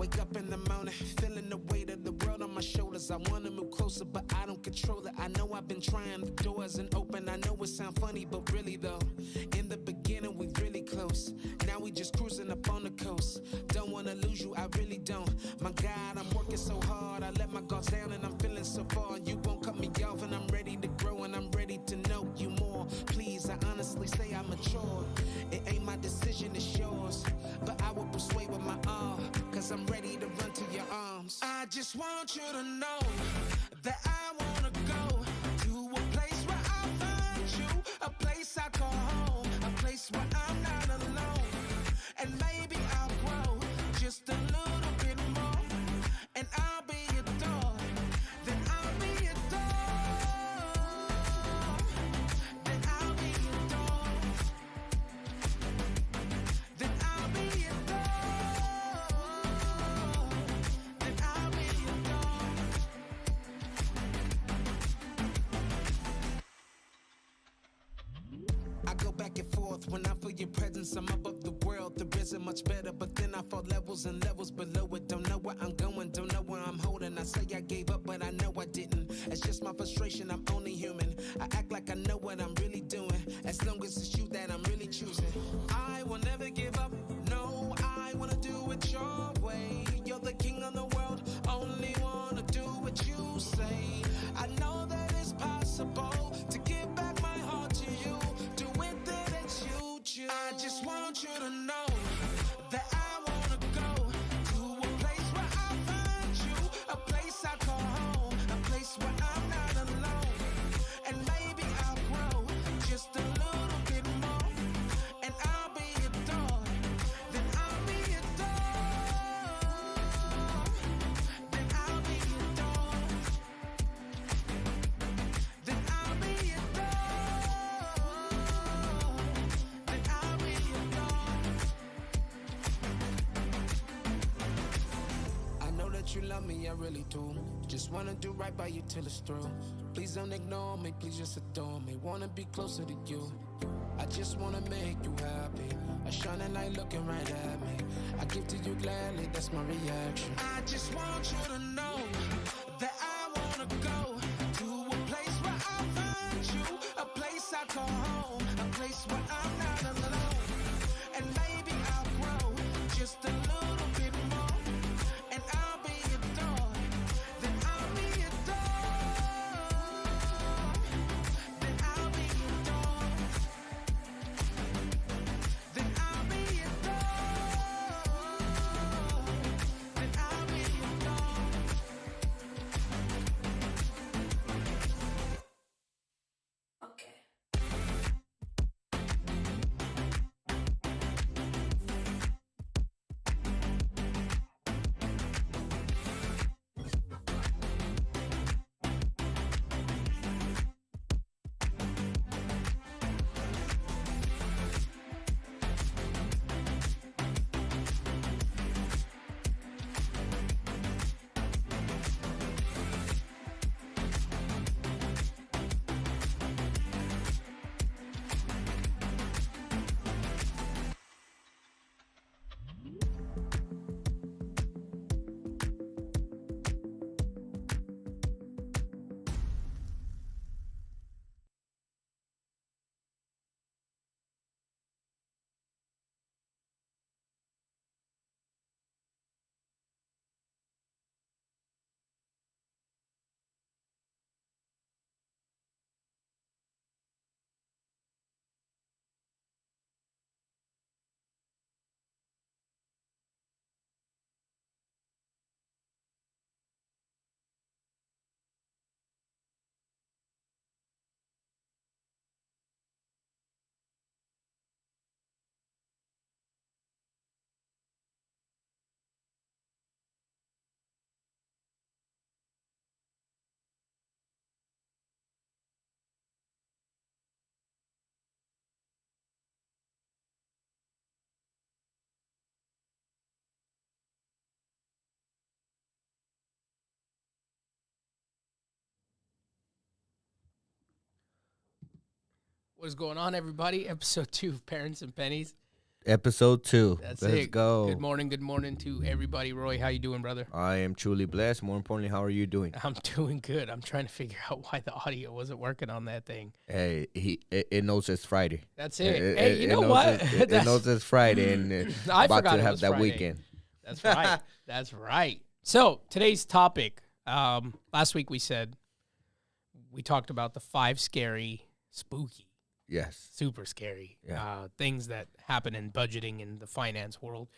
Wake up in the morning, feeling the weight of the world on my shoulders. I wanna move closer, but I don't control it. I know I've been trying, the door isn't open. I know it sound funny, but really though, in the beginning we really close. Now we just cruising up on the coast. Don't wanna lose you, I really don't. My God, I'm working so hard. I let my guards down and I'm feeling so far. You won't cut me off and I'm ready to grow and I'm ready to know you more. Please, I honestly say I'm mature. It ain't my decision, it's yours. But I will persuade with my all, cause I'm ready to run to your arms. I just want you to know that I wanna go to a place where I find you, a place I call home, a place where I'm not alone. And maybe I'll grow just a little bit more, and I'll be adored, then I'll be adored, then I'll be adored, then I'll be adored, then I'll be adored. I go back and forth when I feel your presence. I'm above the world, there isn't much better. But then I fall levels and levels below it. Don't know where I'm going, don't know where I'm holding. I say I gave up, but I know I didn't. It's just my frustration, I'm only human. I act like I know what I'm really doing. As long as it's you that I'm really choosing. I will never give up, no, I wanna do it your way. You're the king of the world, only wanna do what you say. I know that it's possible to give back my heart to you. Do it that you choose. I just want you to know that I wanna go to a place where I find you, a place I call home, a place where I'm not alone. And maybe I'll grow just a little bit more, and I'll be adored, then I'll be adored, then I'll be adored, then I'll be adored, then I'll be adored. I know that you love me, I really do. Just wanna do right by you till it's through. Please don't ignore me, please just adore me. Wanna be closer to you. I just wanna make you happy. A shining light looking right at me. I give to you gladly, that's my reaction. I just want you to know that I wanna go to a place where I find you, a place I call home, a place where I'm not alone. And maybe I'll grow just a little bit more, and I'll be adored, then I'll be adored, then I'll be adored, then I'll be adored, then I'll be adored. Okay. What is going on, everybody? Episode 2 of Parents and Pennies. Episode 2. That's Let's it. go. Good morning to everybody. Roy, how you doing, brother? I am truly blessed. More importantly, how are you doing? I'm doing good. I'm trying to figure out why the audio wasn't working on that thing. Hey, it knows it's Friday. That's it. Hey, you know what? It knows it's Friday, and I about forgot to it have was that Friday. weekend. That's right. That's right. So today's topic. Last week we talked about the 5 scary, spooky, Yes. super scary Yeah. things that happen in budgeting in the finance world.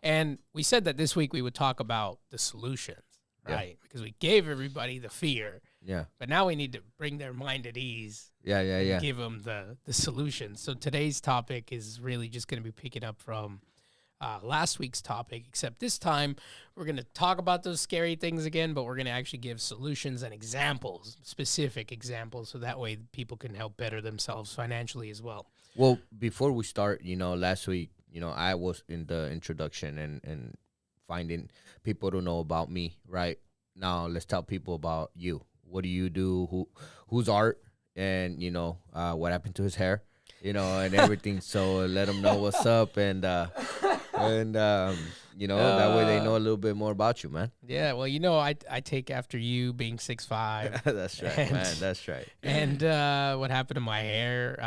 And we said that this week we would talk about the solutions, Yeah. right? Because we gave everybody the fear, Yeah. but now we need to bring their mind at ease Yeah. and give them the solutions. So today's topic is really just going to be picking up from last week's topic, except this time we're going to talk about those scary things again, but we're going to actually give solutions and examples, specific examples, so that way people can help better themselves financially as well. Well, before we start, last week, I was in the introduction and finding people to know about me, right? Now let's tell people about you. What do you do? Who's Art? And, what happened to his hair, and everything. So let them know what's up that way they know a little bit more about you, man. Yeah, well, I take after you being 6'5". That's right, man. That's right. And what happened to my hair?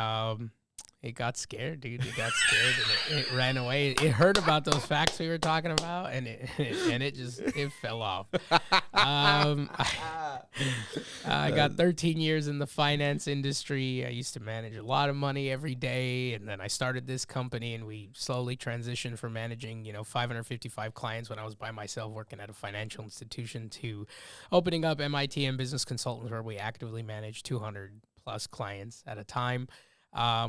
It got scared, dude. It got scared and it ran away. It heard about those facts we were talking about, and it fell off. I got 13 years in the finance industry. I used to manage a lot of money every day, and then I started this company, and we slowly transitioned from managing, 555 clients when I was by myself working at a financial institution to opening up MIT and Business Consultants, where we actively manage 200 plus clients at a time.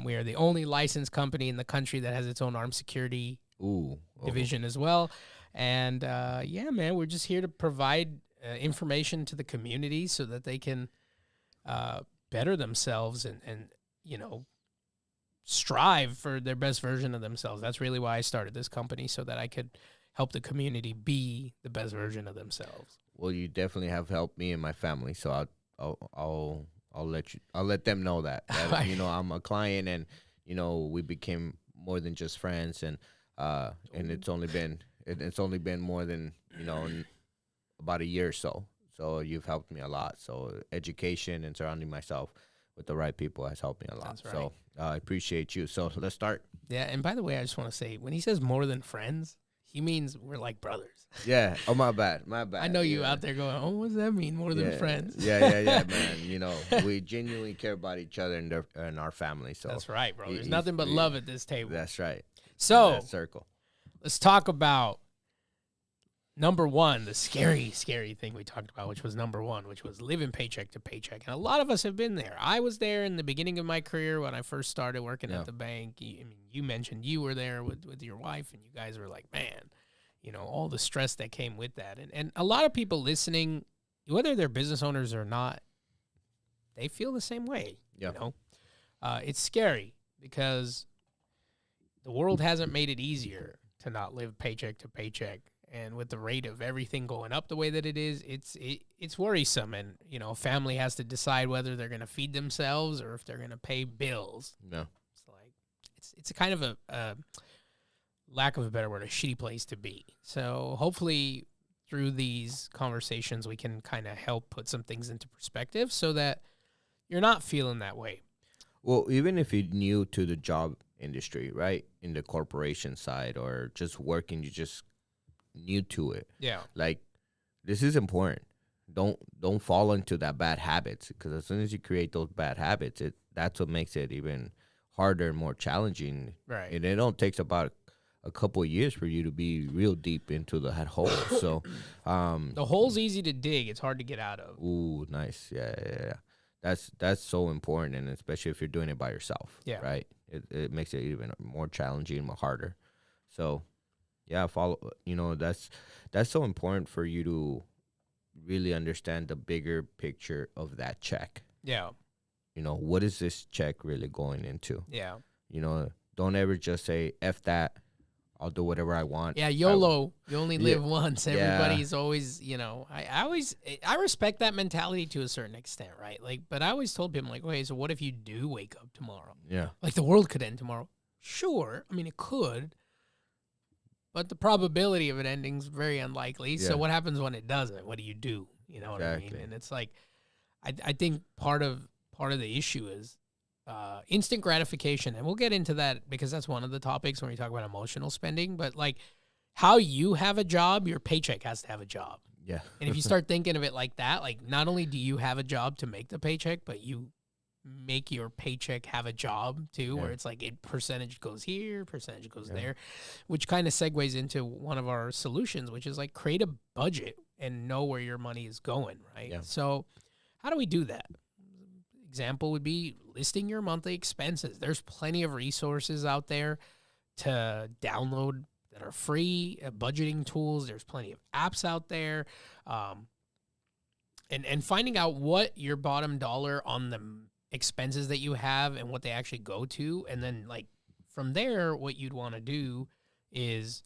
We are the only licensed company in the country that has its own armed security division as well. And man, we're just here to provide information to the community so that they can better themselves and strive for their best version of themselves. That's really why I started this company, so that I could help the community be the best version of themselves. Well, you definitely have helped me and my family, so I'll let them know that I'm a client, and we became more than just friends, and it's only been more than about a year or so. So you've helped me a lot. So education and surrounding myself with the right people has helped me a lot. That's right. So I appreciate you. So let's start. Yeah, and by the way, I just want to say, when he says more than friends, he means we're like brothers. Yeah. Oh, my bad. I know you out there going, oh, what does that mean, more than friends? Yeah, man. We genuinely care about each other and our family. So that's right, bro. There's nothing but love at this table. That's right. So that circle. Let's talk about number one, the scary thing we talked about, which was number one, which was living paycheck to paycheck. And a lot of us have been there. I was there in the beginning of my career when I first started working at the bank. You mentioned you were there with your wife, and you guys were like, man, all the stress that came with that. And a lot of people listening, whether they're business owners or not, they feel the same way. Yeah. It's scary because the world hasn't made it easier to not live paycheck to paycheck. And with the rate of everything going up the way that it is, it's worrisome. And, a family has to decide whether they're going to feed themselves or if they're going to pay bills. No. It's like, it's a kind of a lack of a better word, a shitty place to be. So hopefully through these conversations, we can kind of help put some things into perspective so that you're not feeling that way. Well, even if you're new to the job industry, right, in the corporation side or just working, you just new to it. Yeah. Like, this is important. Don't fall into that bad habits, because as soon as you create those bad habits, that's what makes it even harder and more challenging. Right. And it only takes about a couple of years for you to be real deep into that hole. So, the hole's easy to dig. It's hard to get out of. Ooh, nice. Yeah. That's so important, and especially if you're doing it by yourself. Yeah. Right. It makes it even more challenging, more harder. So, yeah, that's so important for you to really understand the bigger picture of that check. Yeah. What is this check really going into? Yeah. Don't ever just say, F that, I'll do whatever I want. Yeah, YOLO. You only live once. Yeah. Everybody's always, I respect that mentality to a certain extent, right? But I always told people, okay, so what if you do wake up tomorrow? Yeah. Like, the world could end tomorrow. Sure. I mean, it could. but the probability of it ending is very unlikely. So Yeah. what happens when it doesn't? What do? You know what I mean? Exactly. And it's like, I think part of the issue is instant gratification, and we'll get into that because that's one of the topics when we talk about emotional spending. But like how you have a job, your paycheck has to have a job. Yeah. And if you start thinking of it like that, like not only do you have a job to make the paycheck, but you make your paycheck have a job too, where it's like percentage goes here, percentage goes there, which kind of segues into one of our solutions, which is like create a budget and know where your money is going, right? Yeah. So how do we do that? Example would be listing your monthly expenses. There's plenty of resources out there to download that are free, budgeting tools. There's plenty of apps out there. And finding out what your bottom dollar on the expenses that you have and what they actually go to. And then like from there, what you'd want to do is,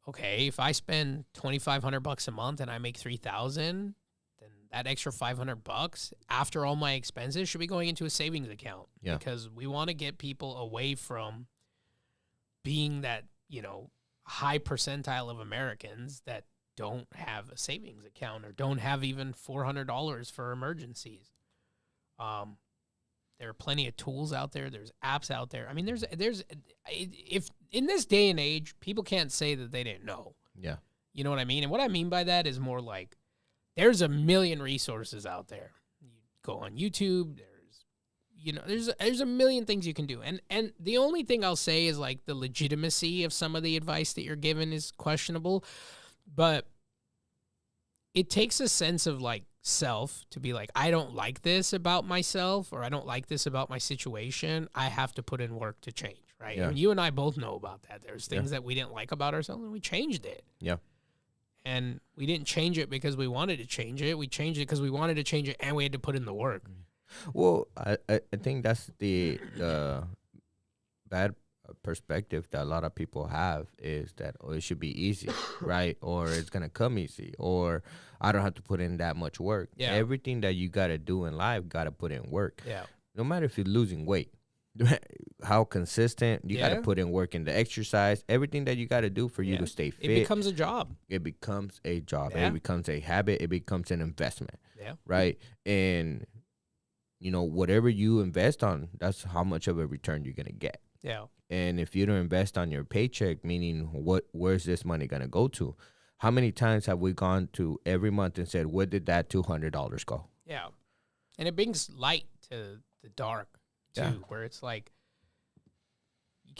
okay, if I spend $2,500 a month and I make $3,000, then that extra $500 after all my expenses should be going into a savings account. Yeah. Because we want to get people away from being that, high percentile of Americans that don't have a savings account or don't have even $400 for emergencies. There are plenty of tools out there. There's apps out there. I mean, if in this day and age, people can't say that they didn't know. Yeah. You know what I mean? And what I mean by that is more like there's a million resources out there. You go on YouTube, there's a million things you can do. And the only thing I'll say is like the legitimacy of some of the advice that you're given is questionable, but it takes a sense of like self to be like, I don't like this about myself, or I don't like this about my situation. I have to put in work to change, right? Yeah. And you and I both know about that. There's things that we didn't like about ourselves and we changed it. Yeah. And we didn't change it because we wanted to change it. We changed it because we wanted to change it and we had to put in the work. Well, I think that's the bad perspective that a lot of people have is that, oh, it should be easy, right? Or it's going to come easy, or I don't have to put in that much work. Yeah. Everything that you got to do in life, got to put in work. Yeah. No matter if you're losing weight, how consistent, you got to put in work in the exercise, everything that you got to do for you to stay fit. It becomes a job. It becomes a job. Yeah. It becomes a habit. It becomes an investment. Yeah. Right? And, whatever you invest on, that's how much of a return you're going to get. Yeah. And if you don't invest on your paycheck, meaning where's this money going to go to? How many times have we gone to every month and said, where did that $200 go? Yeah. And it brings light to the dark too, where it's like,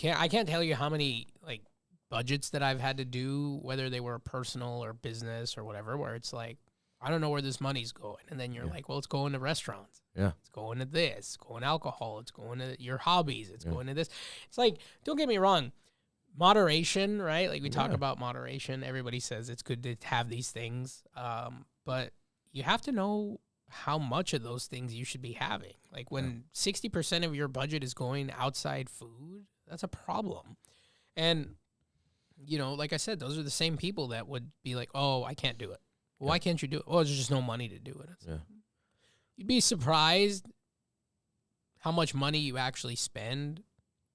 I can't tell you how many like budgets that I've had to do, whether they were personal or business or whatever, where it's like, I don't know where this money's going. And then you're like, well, it's going to restaurants. Yeah. It's going to this, it's going to alcohol, it's going to your hobbies, it's going to this. It's like, don't get me wrong, moderation, right? Like we talk about moderation. Everybody says it's good to have these things. But you have to know how much of those things you should be having. Like when 60% of your budget is going outside food, that's a problem. And, like I said, those are the same people that would be like, oh, I can't do it. Well, why can't you do it? Well, there's just no money to do it. You'd be surprised how much money you actually spend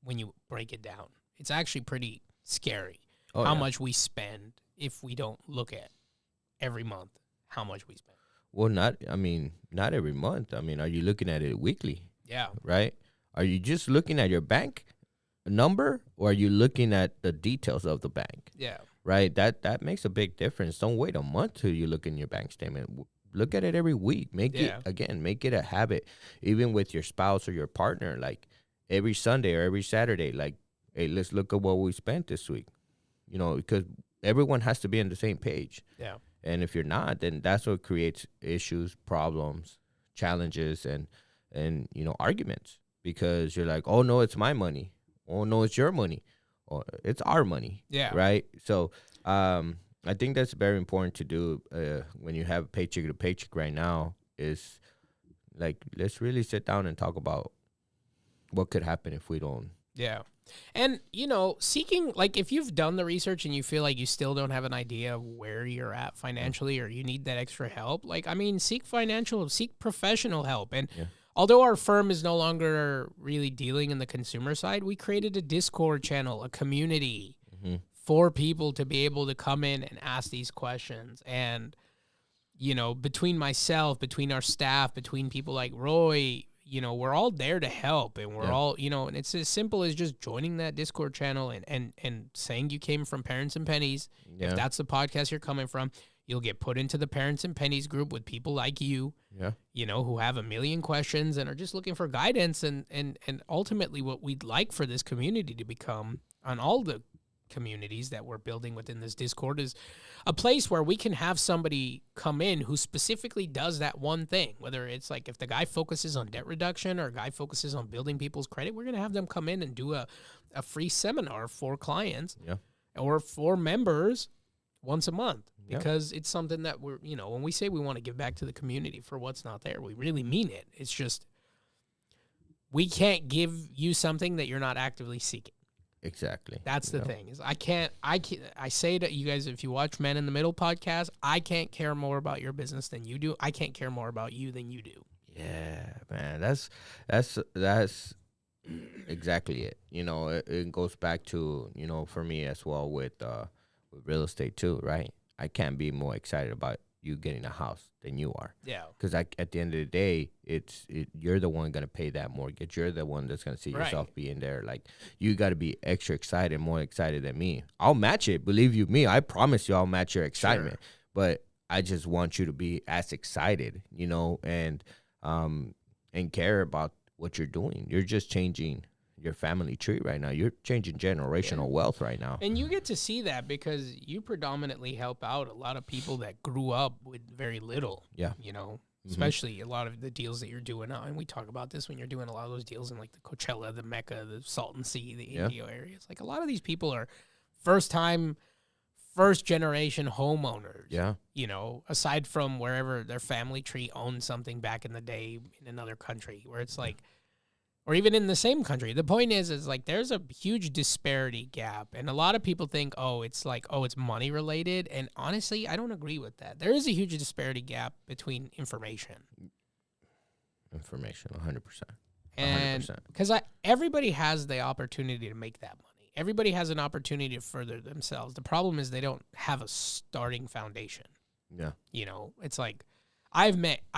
when you break it down. It's actually pretty scary how much we spend if we don't look at every month how much we spend. Well, not every month. Are you looking at it weekly? Yeah. Right? Are you just looking at your bank number, or are you looking at the details of the bank? Yeah. Right? That makes a big difference. Don't wait a month till you look in your bank statement. Look at it every week. Make it a habit. Even with your spouse or your partner, like every Sunday or every Saturday, like, hey, let's look at what we spent this week. Because everyone has to be on the same page. Yeah. And if you're not, then that's what creates issues, problems, challenges, and arguments. Because you're like, oh no, it's my money. Oh no, it's your money. Or it's our money. Yeah. Right? So I think that's very important to do when you have paycheck to paycheck right now, is like, let's really sit down and talk about what could happen if we don't. Yeah. And, seeking, like, if you've done the research and you feel like you still don't have an idea of where you're at financially, or you need that extra help, like, seek professional help. And although our firm is no longer really dealing in the consumer side, we created a Discord channel, a community for people to be able to come in and ask these questions. And, you know, between myself, between our staff, between people like Roy, you know, we're all there to help, and we're all, you know, and it's as simple as just joining that Discord channel and saying you came from Parents and Pennies. If that's the podcast you're coming from, you'll get put into the Parents and Pennies group with people like you, you know, who have a million questions and are just looking for guidance. And ultimately what we'd like for this community to become, on all the communities that we're building within this Discord, is a place where we can have somebody come in who specifically does that one thing. Whether it's like, if the guy focuses on debt reduction or a guy focuses on building people's credit, we're going to have them come in and do a free seminar for clients or for members once a month, because it's something that we're, you know, when we say we want to give back to the community for what's not there, we really mean it. It's just, we can't give you something that you're not actively seeking. Exactly. That's the thing, is I say to you guys, if you watch Men in the Middle podcast, I can't care more about your business than you do. I can't care more about you than you do. Yeah, man. That's exactly it. You know, it goes back to, you know, for me as well with real estate too, right? I can't be more excited about you getting a house than you are. Yeah. Because at the end of the day, you're the one going to pay that mortgage. You're the one that's going to see yourself being there. Like, you got to be extra excited, more excited than me. I'll match it. Believe you me, I promise you I'll match your excitement. Sure. But I just want you to be as excited, you know, and care about what you're doing. You're just changing your family tree right now. You're changing generational wealth right now. And you get to see that because you predominantly help out a lot of people that grew up with very little. Yeah. You know, especially a lot of the deals that you're doing now. And we talk about this when you're doing a lot of those deals in like the Coachella, the Mecca, the Salton Sea, the Indio areas. Like, a lot of these people are first generation homeowners. Yeah. You know, aside from wherever their family tree owned something back in the day in another country, where it's like, or even in the same country. The point is like, there's a huge disparity gap. And a lot of people think, it's money related. And honestly, I don't agree with that. There is a huge disparity gap between information. 100%. And because everybody has the opportunity to make that money. Everybody has an opportunity to further themselves. The problem is they don't have a starting foundation. Yeah. You know, it's like, I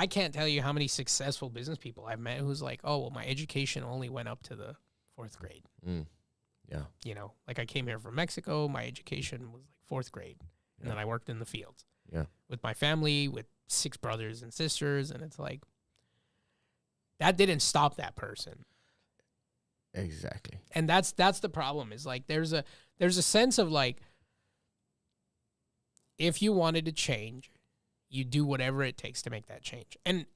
can't tell you how many successful business people I've met who's like, my education only went up to the 4th grade. Yeah. You know, like, I came here from Mexico. My education was like 4th grade. And then I worked in the fields. Yeah. With my family, with 6 brothers and sisters. And it's like, that didn't stop that person. Exactly. And that's the problem, is like, there's a sense of like, if you wanted to change, you do whatever it takes to make that change. And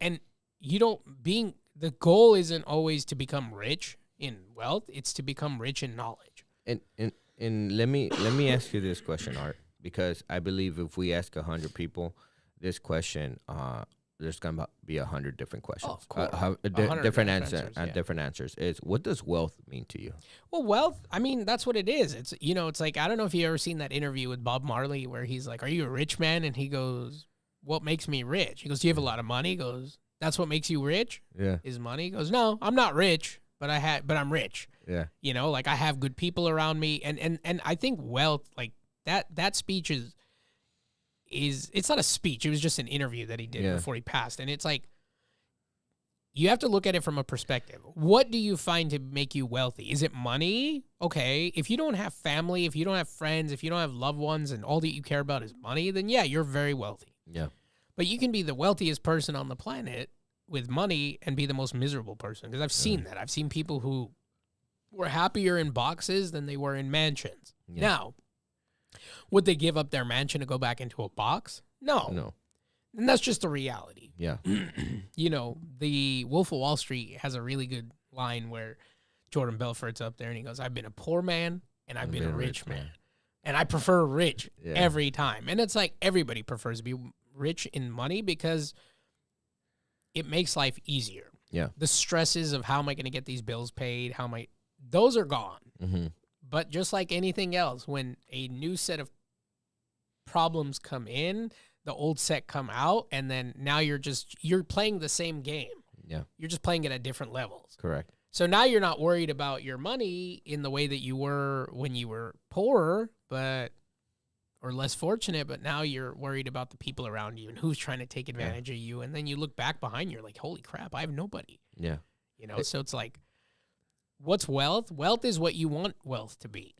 the goal isn't always to become rich in wealth. It's to become rich in knowledge. And let me ask you this question, Art, because I believe if we ask 100 people this question, there's going to be 100 different questions. Oh, of course. Different answers. Is, what does wealth mean to you? Well, wealth, I mean, that's what it is. It's, you know, it's like, I don't know if you ever seen that interview with Bob Marley where he's like, "Are you a rich man?" And he goes, "What makes me rich?" He goes, "Do you have a lot of money?" He goes, "That's what makes you rich?" Yeah. Is money? He goes, "No, I'm not rich, but I'm rich." Yeah. You know, like, I have good people around me. And I think wealth, like, that speech is it's not a speech. It was just an interview that he did before he passed. And it's like, you have to look at it from a perspective. What do you find to make you wealthy? Is it money? Okay. If you don't have family, if you don't have friends, if you don't have loved ones, and all that you care about is money, then yeah, you're very wealthy. Yeah. But you can be the wealthiest person on the planet with money and be the most miserable person. Because I've seen that. I've seen people who were happier in boxes than they were in mansions. Yeah. Now, would they give up their mansion to go back into a box? No. And that's just the reality. Yeah. You know, the Wolf of Wall Street has a really good line where Jordan Belfort's up there and he goes, "I've been a poor man and I've been a rich man. And I prefer rich every time." And it's like, everybody prefers to be rich in money because it makes life easier. Yeah. The stresses of how am I going to get these bills paid? Those are gone. Mm-hmm. But just like anything else, when a new set of problems come in, the old set come out, and then now you're playing the same game. Yeah. You're just playing it at different levels. Correct. So now you're not worried about your money in the way that you were when you were poor, or less fortunate, but now you're worried about the people around you and who's trying to take advantage of you. And then you look back behind you, you're like, holy crap, I have nobody. Yeah. So it's like, what's wealth? Wealth is what you want wealth to be.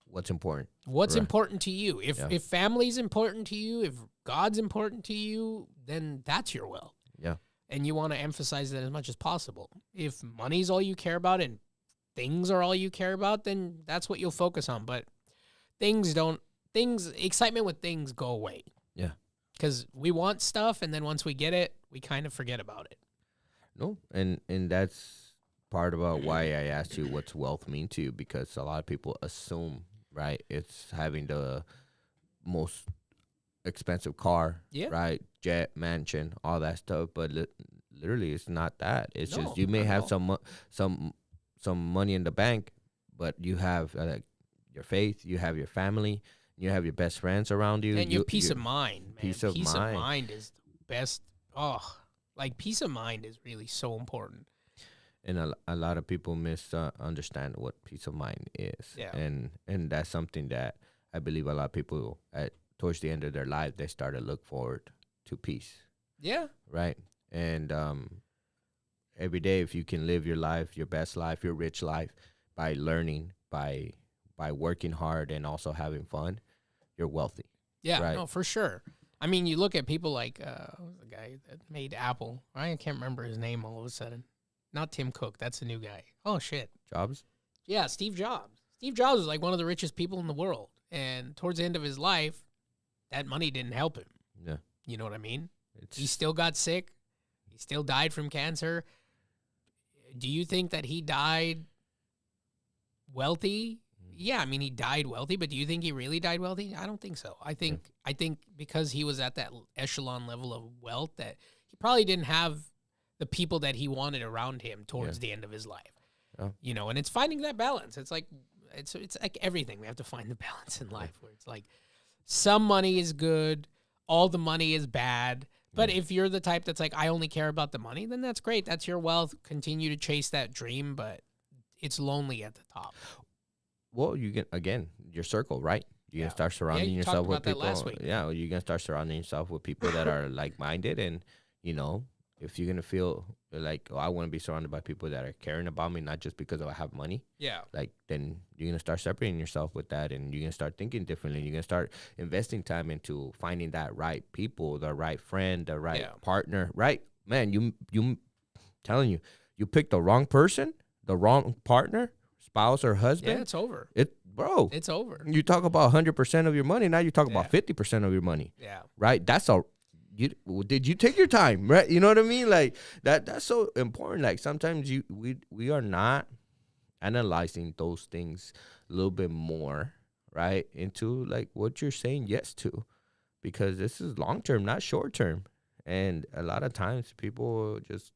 What's important? What's important to you? If family's important to you, if God's important to you, then that's your wealth. Yeah. And you want to emphasize that as much as possible. If money's all you care about and things are all you care about, then that's what you'll focus on. But excitement with things go away. Yeah. Because we want stuff, and then once we get it, we kind of forget about it. No, and that's part about why I asked you what's wealth mean to you, because a lot of people assume, right, it's having the most expensive car, right, jet, mansion, all that stuff, but literally it's not that. It's just you may have some money in the bank, but you have your faith, you have your family, you have your best friends around you, and your peace of mind, man. Peace of mind is the best. Peace of mind is really so important. And a lot of people misunderstand what peace of mind is. Yeah. And that's something that I believe a lot of people towards the end of their life, they start to look forward to peace. Yeah. Right. And every day, if you can live your life, your best life, your rich life, by learning, by working hard and also having fun, you're wealthy. Yeah, right? No, for sure. I mean, you look at people like the guy that made Apple. I can't remember his name all of a sudden. Not Tim Cook. That's a new guy. Oh, shit. Jobs? Yeah, Steve Jobs. Steve Jobs was like one of the richest people in the world. And towards the end of his life, that money didn't help him. Yeah. You know what I mean? He still got sick. He still died from cancer. Do you think that he died wealthy? Yeah, I mean, he died wealthy, but do you think he really died wealthy? I don't think so. I think because he was at that echelon level of wealth that he probably didn't have the people that he wanted around him towards the end of his life. Oh. And it's finding that balance. It's like it's like everything. We have to find the balance in life where it's like some money is good, all the money is bad. But if you're the type that's like, I only care about the money, then that's great. That's your wealth. Continue to chase that dream, but it's lonely at the top. Well, you get, again, your circle, right? You're going to start surrounding yourself with people. Last week. Yeah, you're going to start surrounding yourself with people that are like-minded. And, if you're going to feel like, I want to be surrounded by people that are caring about me, not just because I have money. Yeah. Then you're going to start separating yourself with that, and you're going to start thinking differently. You're going to start investing time into finding that right people, the right friend, the right partner, right? Man, you telling you picked the wrong person, the wrong partner, spouse or husband. Yeah, it's over. Bro, it's over. You talk about 100% of your money. Now you talk about 50% of your money. Yeah. Right? Did you take your time? Right? You know what I mean? Like that's so important. Like sometimes we are not analyzing those things a little bit more, right? Into like what you're saying yes to, because this is long term, not short term. And a lot of times people just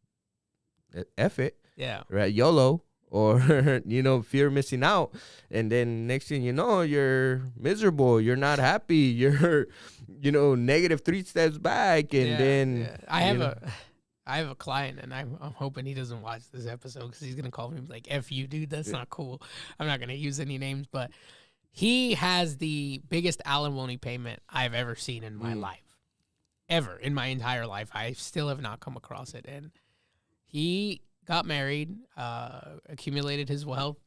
F it. Yeah. Right? YOLO. Or, fear of missing out. And then next thing you know, you're miserable. You're not happy. You're, negative 3 steps back. And then I have a client, and I'm hoping he doesn't watch this episode because he's going to call me like, F you, dude. That's not cool. I'm not going to use any names, but he has the biggest alimony payment I've ever seen in my life. Ever. In my entire life. I still have not come across it. And he got married, accumulated his wealth.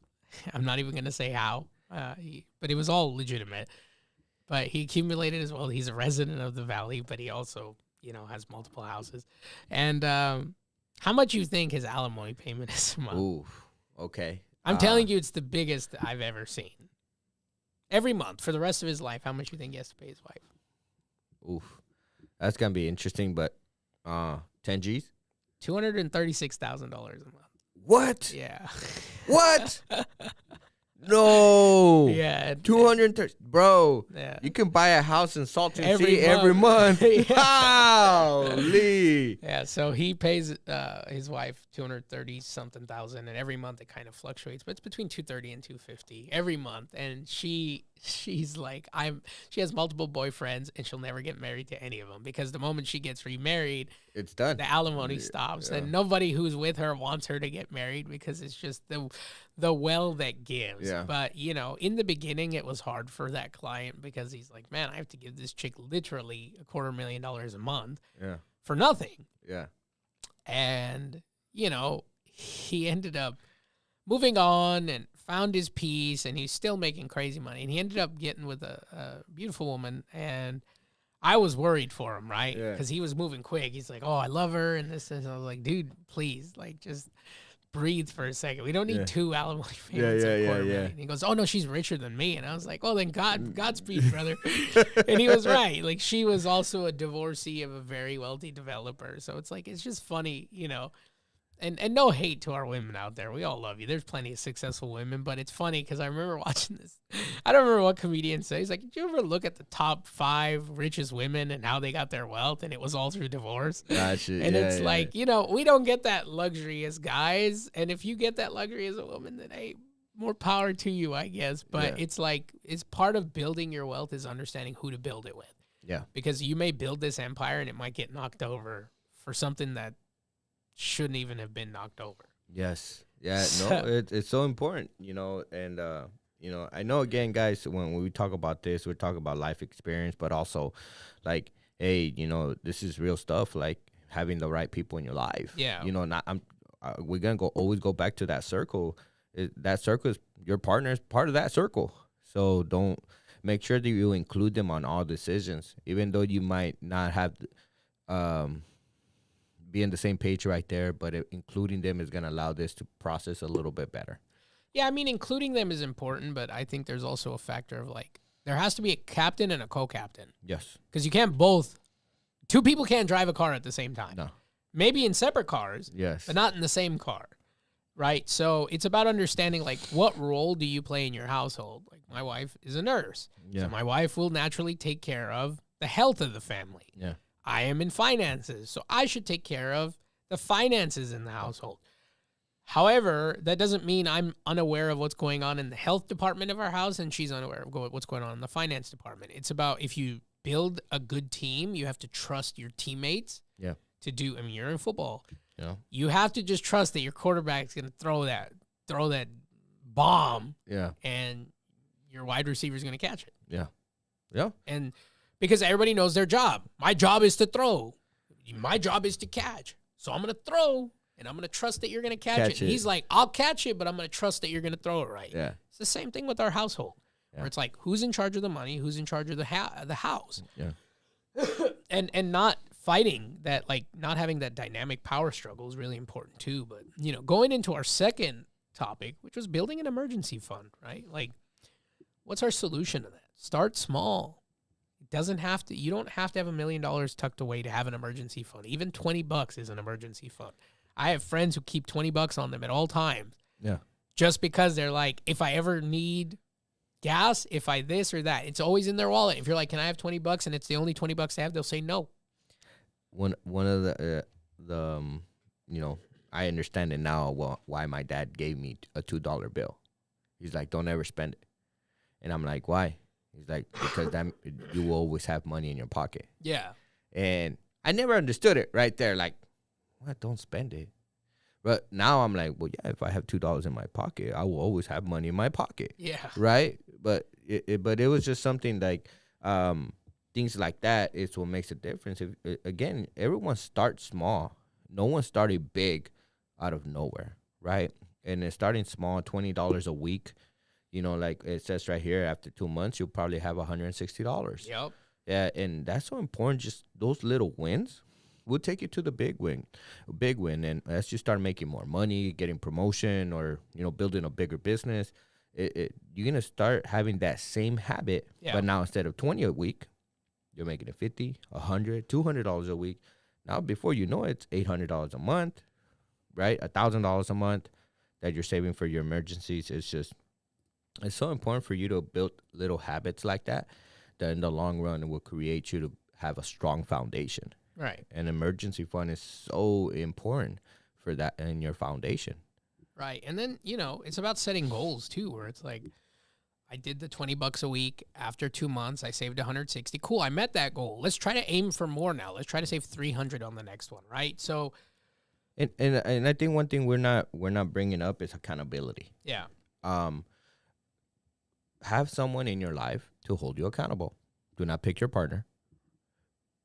I'm not even going to say how, but it was all legitimate. But he accumulated his wealth. He's a resident of the Valley, but he also, has multiple houses. And how much you think his alimony payment is a month? Ooh, okay. I'm telling you, it's the biggest I've ever seen. Every month for the rest of his life, how much you think he has to pay his wife? Oof. That's going to be interesting, but 10 G's? $236,000 a month. What? Yeah. What? No. Yeah. 230. Bro, you can buy a house in Salton Sea every month. Holy. crazy. Yeah, so he pays his wife 230 something thousand, and every month it kind of fluctuates, but it's between 230 and 250 every month. And she's like, she has multiple boyfriends, and she'll never get married to any of them because the moment she gets remarried, It's done. the alimony stops, yeah. and nobody who's with her wants her to get married because it's just the well that gives. Yeah. But you know, in the beginning, it was hard for that client because he's like, man, I have to give this chick literally $250,000 a month. Yeah. For nothing. Yeah. And, you know, he ended up moving on and found his peace, and he's still making crazy money. And he ended up getting with a beautiful woman, and I was worried for him, right? Yeah. Because he was moving quick. He's like, oh, I love her, and this. I was like, dude, please, like, just breathe for a second. We don't need two alimony payments of $250,000. And he goes, oh no, she's richer than me. And I was like, well, then Godspeed, brother. And he was right. Like, she was also a divorcee of a very wealthy developer. So it's like, it's just funny, you know. And no hate to our women out there. We all love you. There's plenty of successful women, but it's funny because I remember watching this. I don't remember what comedian said. He's like, did you ever look at the top 5 richest women and how they got their wealth? And it was all through divorce. Gotcha. And it's like, you know, we don't get that luxury as guys. And if you get that luxury as a woman, then hey, more power to you, I guess. But it's like, it's part of building your wealth is understanding who to build it with. Yeah. Because you may build this empire and it might get knocked over for something that shouldn't even have been knocked over. Yes. Yeah. No, it's so important, you know, and, you know, I know, again, guys, when we talk about this, we're talking about life experience, but also like, hey, you know, this is real stuff, like having the right people in your life. Yeah. You know, we're going to always go back to that circle. That circle is your partner is part of that circle. So don't make sure that you include them on all decisions, even though you might not have, be on the same page right there, but including them is going to allow this to process a little bit better. Yeah, I mean, including them is important, but I think there's also a factor of like, there has to be a captain and a co-captain. Yes. Because you can't two people can't drive a car at the same time. No. Maybe in separate cars, Yes. but not in the same car, right? So it's about understanding, like, what role do you play in your household? Like, my wife is a nurse. Yeah. So my wife will naturally take care of the health of the family. Yeah. I am in finances, so I should take care of the finances in the household. However, that doesn't mean I'm unaware of what's going on in the health department of our house and she's unaware of what's going on in the finance department. It's about, if you build a good team, you have to trust your teammates to do. I mean, you're in football. Yeah. You have to just trust that your quarterback's going to throw that bomb. Yeah. And your wide receiver is going to catch it. Yeah. Yeah. And because everybody knows their job. My job is to throw. My job is to catch. So I'm going to throw, and I'm going to trust that you're going to catch it. And he's like, I'll catch it, but I'm going to trust that you're going to throw it right. Yeah. It's the same thing with our household, where it's like, who's in charge of the money? Who's in charge of the house? Yeah. and not fighting that, like, not having that dynamic power struggle is really important too. But, you know, going into our second topic, which was building an emergency fund, right? Like, what's our solution to that? Start small. You don't have to have $1 million tucked away to have an emergency fund. Even $20 is an emergency fund. I have friends who keep $20 on them at all times. Yeah. Just because they're like, if I ever need gas, if I this or that, it's always in their wallet. If you're like, can I have $20 and it's the only $20 they have, they'll say no. One of the you know, I understand it now why my dad gave me a $2 bill. He's like, don't ever spend it. And I'm like, why? He's like, because that you will always have money in your pocket. Yeah. And I never understood it right there. Like, what? Don't spend it. But now I'm like, well, yeah, if I have $2 in my pocket, I will always have money in my pocket. Yeah. Right? But it was just something like things like that is what makes a difference. Again, everyone starts small. No one started big out of nowhere, right? And it's starting small, $20 a week. You know, like it says right here, after 2 months, you'll probably have $160. Yep. Yeah, and that's so important. Just those little wins will take you to the big win. And as you start making more money, getting promotion, or, you know, building a bigger business, you're going to start having that same habit. Yeah. But now instead of 20 a week, you're making it 50, 100, $200 a week. Now, before you know it, it's $800 a month, right? $1,000 a month that you're saving for your emergencies. It's so important for you to build little habits like that in the long run, it will create you to have a strong foundation. Right. An emergency fund is so important for that in your foundation. Right. And then, it's about setting goals too, where it's like, I did the $20 a week. After 2 months, I saved 160. Cool. I met that goal. Let's try to aim for more now. Let's try to save 300 on the next one. Right. So, and I think one thing we're not bringing up is accountability. yeah. Have someone in your life to hold you accountable. Do not pick your partner.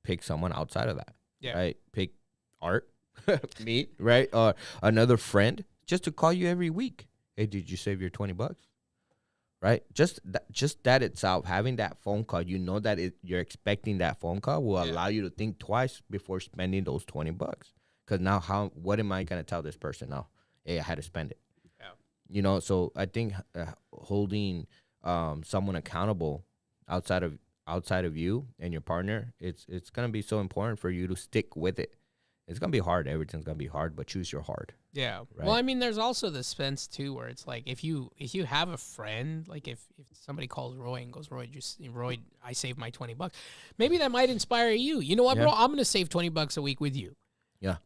Pick someone outside of that. Yeah. Right. Pick Art, me, right, or another friend, just to call you every week. Hey, did you save your $20? Right. Just that itself, having that phone call, that you're expecting that phone call will allow you to think twice before spending those $20. Because now, what am I gonna tell this person now? Hey, I had to spend it. Yeah. So I think holding someone accountable outside of you and your partner, it's gonna be so important for you to stick with it. It's gonna be hard. Everything's gonna be hard, but choose your hard. Yeah. Right? Well, I mean, there's also the sense too, where it's like if you have a friend, like if somebody calls Roy and goes, Roy, I saved my $20. Maybe that might inspire you. You know what, bro? I'm gonna save $20 a week with you. Yeah.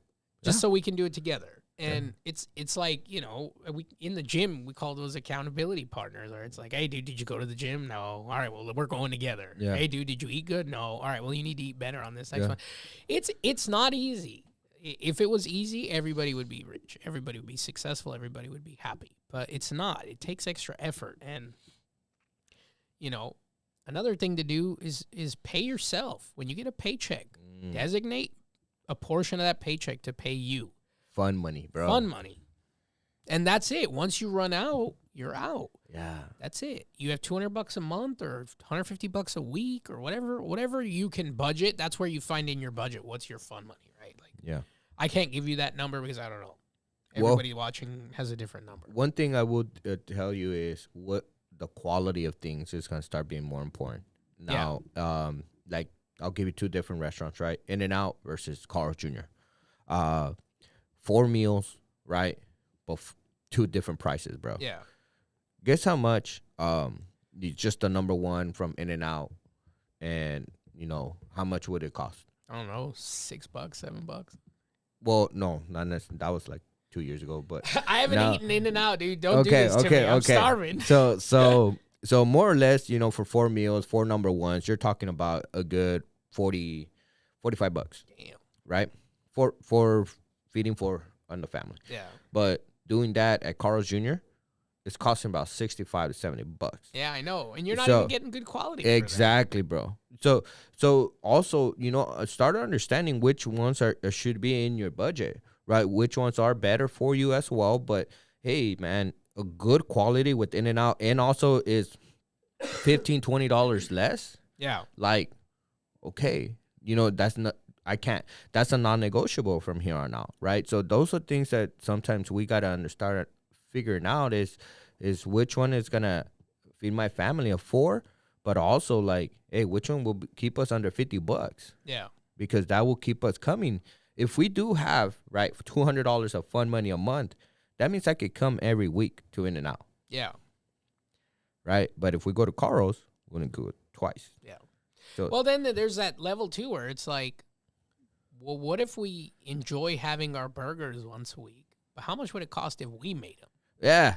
Just so we can do it together. And it's like, we in the gym, we call those accountability partners, or it's like, hey, dude, did you go to the gym? No. All right, well, we're going together. Yeah. Hey, dude, did you eat good? No. All right, well, you need to eat better on this next one. It's not easy. If it was easy, everybody would be rich. Everybody would be successful. Everybody would be happy. But it's not. It takes extra effort. And, another thing to do is pay yourself. When you get a paycheck, designate a portion of that paycheck to pay you. Fun money, bro. Fun money. And that's it. Once you run out, you're out. Yeah. That's it. You have $200 a month or $150 a week or whatever you can budget. That's where you find in your budget what's your fun money, right? Like, yeah. I can't give you that number because I don't know. Everybody watching has a different number. One thing I would tell you is what the quality of things is going to start being more important. Now, like I'll give you two different restaurants, right? In-N-Out versus Carl's Jr. 4 meals, right? But two different prices, bro. Yeah. Guess how much just the number one from In-N-Out, and how much would it cost? I don't know, $6, $7. Well, no, not necessarily. That was like 2 years ago, but I haven't eaten In-N-Out, dude. Don't do this to me. I'm starving. So more or less, for 4 meals, 4 number ones, you're talking about a good $45. Damn. Right? For feeding 4 on the family. Yeah. But doing that at Carl's Jr., it's costing about $65 to $70. Yeah, I know. And you're not even getting good quality. Exactly, bro. So also, start understanding which ones should be in your budget, right? Which ones are better for you as well. But hey, man, a good quality with In-N-Out, and also is $15, $20 less. Yeah. Like, okay, that's not. I can't. That's a non-negotiable from here on out, right? So those are things that sometimes we gotta start figuring out is which one is gonna feed my family of 4, but also like, hey, which one will keep us under $50? Yeah, because that will keep us coming. If we do have $200 of fun money a month, that means I could come every week to In-N-Out. Yeah, right. But if we go to Carl's, we're gonna go twice. Yeah. So, well, then there's that level too where it's like, well, what if we enjoy having our burgers once a week? But how much would it cost if we made them? Yeah,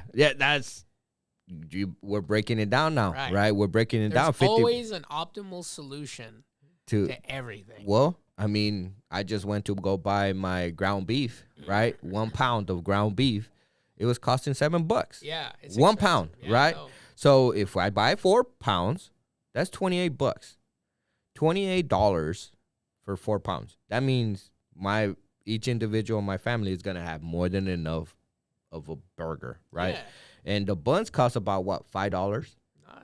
we're breaking it down now, right? We're breaking it down. There's always an optimal solution to everything. Well, I mean, I just went to go buy my ground beef, right? 1 pound of ground beef. It was costing $7. Yeah. It's 1 expensive. pound, Yeah, right? So if I buy 4 pounds, that's $28. $28 for 4 pounds. That means each individual in my family is gonna have more than enough of a burger, right? Yeah. And the buns cost about what, $5?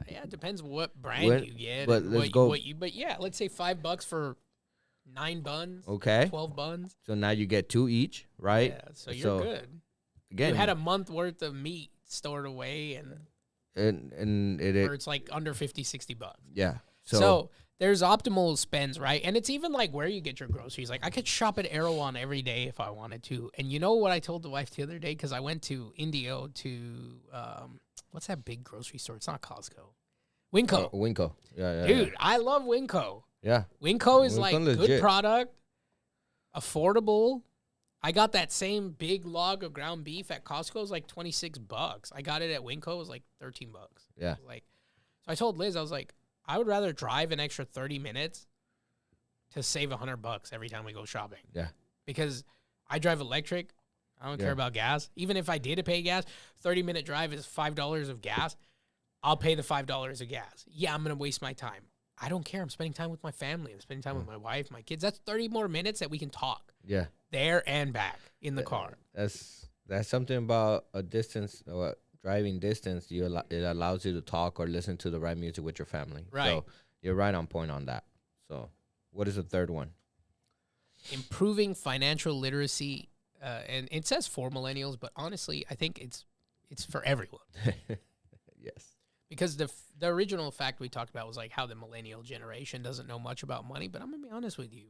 Yeah, it depends what brand you get. But let's go. But yeah, let's say $5 for 9 buns. Okay. 12 buns. So now you get 2 each, right? Yeah, so you're good. Again, you had a month worth of meat stored away, and where it's like under $50-$60. Yeah. So there's optimal spends, right? And it's even like where you get your groceries. Like I could shop at Erewhon every day if I wanted to. And you know what I told the wife the other day? Because I went to Indio to, what's that big grocery store? It's not Costco. Winco. Yeah. Dude, I love Winco. Yeah. Winco is Winco like legit. good product, affordable. I got that same big log of ground beef at Costco. It was like $26. I got it at Winco. It was like $13. Yeah. Like, so I told Liz, I was like, I would rather drive an extra 30 minutes to save $100 every time we go shopping. Yeah. Because I drive electric. I don't care about gas. Even if I did pay gas, 30-minute drive is $5 of gas. I'll pay the $5 of gas. Yeah, I'm going to waste my time. I don't care. I'm spending time with my family. I'm spending time with my wife, my kids. That's 30 more minutes that we can talk. Yeah. There and back in the car. That's something about a distance or driving distance. It allows you to talk or listen to the right music with your family. Right. So you're right on point on that. So what is the third one? Improving financial literacy. And it says for millennials, but honestly, I think it's for everyone. Yes. Because the original fact we talked about was like how the millennial generation doesn't know much about money. But I'm going to be honest with you.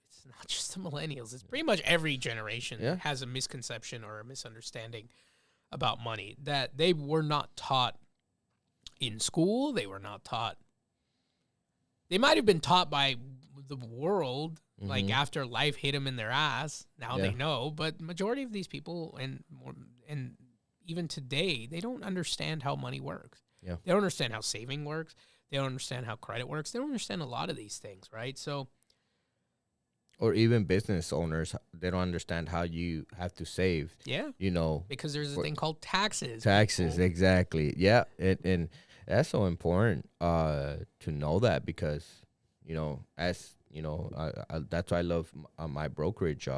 It's not just the millennials. It's pretty much every generation has a misconception or a misunderstanding about money that they were not taught in school. They were not taught. They might have been taught by the world, like after life hit them in their ass. Now they know. But majority of these people and even today, they don't understand how money works. Yeah. They don't understand how saving works. They don't understand how credit works. They don't understand a lot of these things, right? So, or even business owners, they don't understand how you have to save. Yeah. You know, because there's a thing called taxes. Taxes, exactly. Yeah. And that's so important to know that because, you know, as you know, that's why I love my brokerage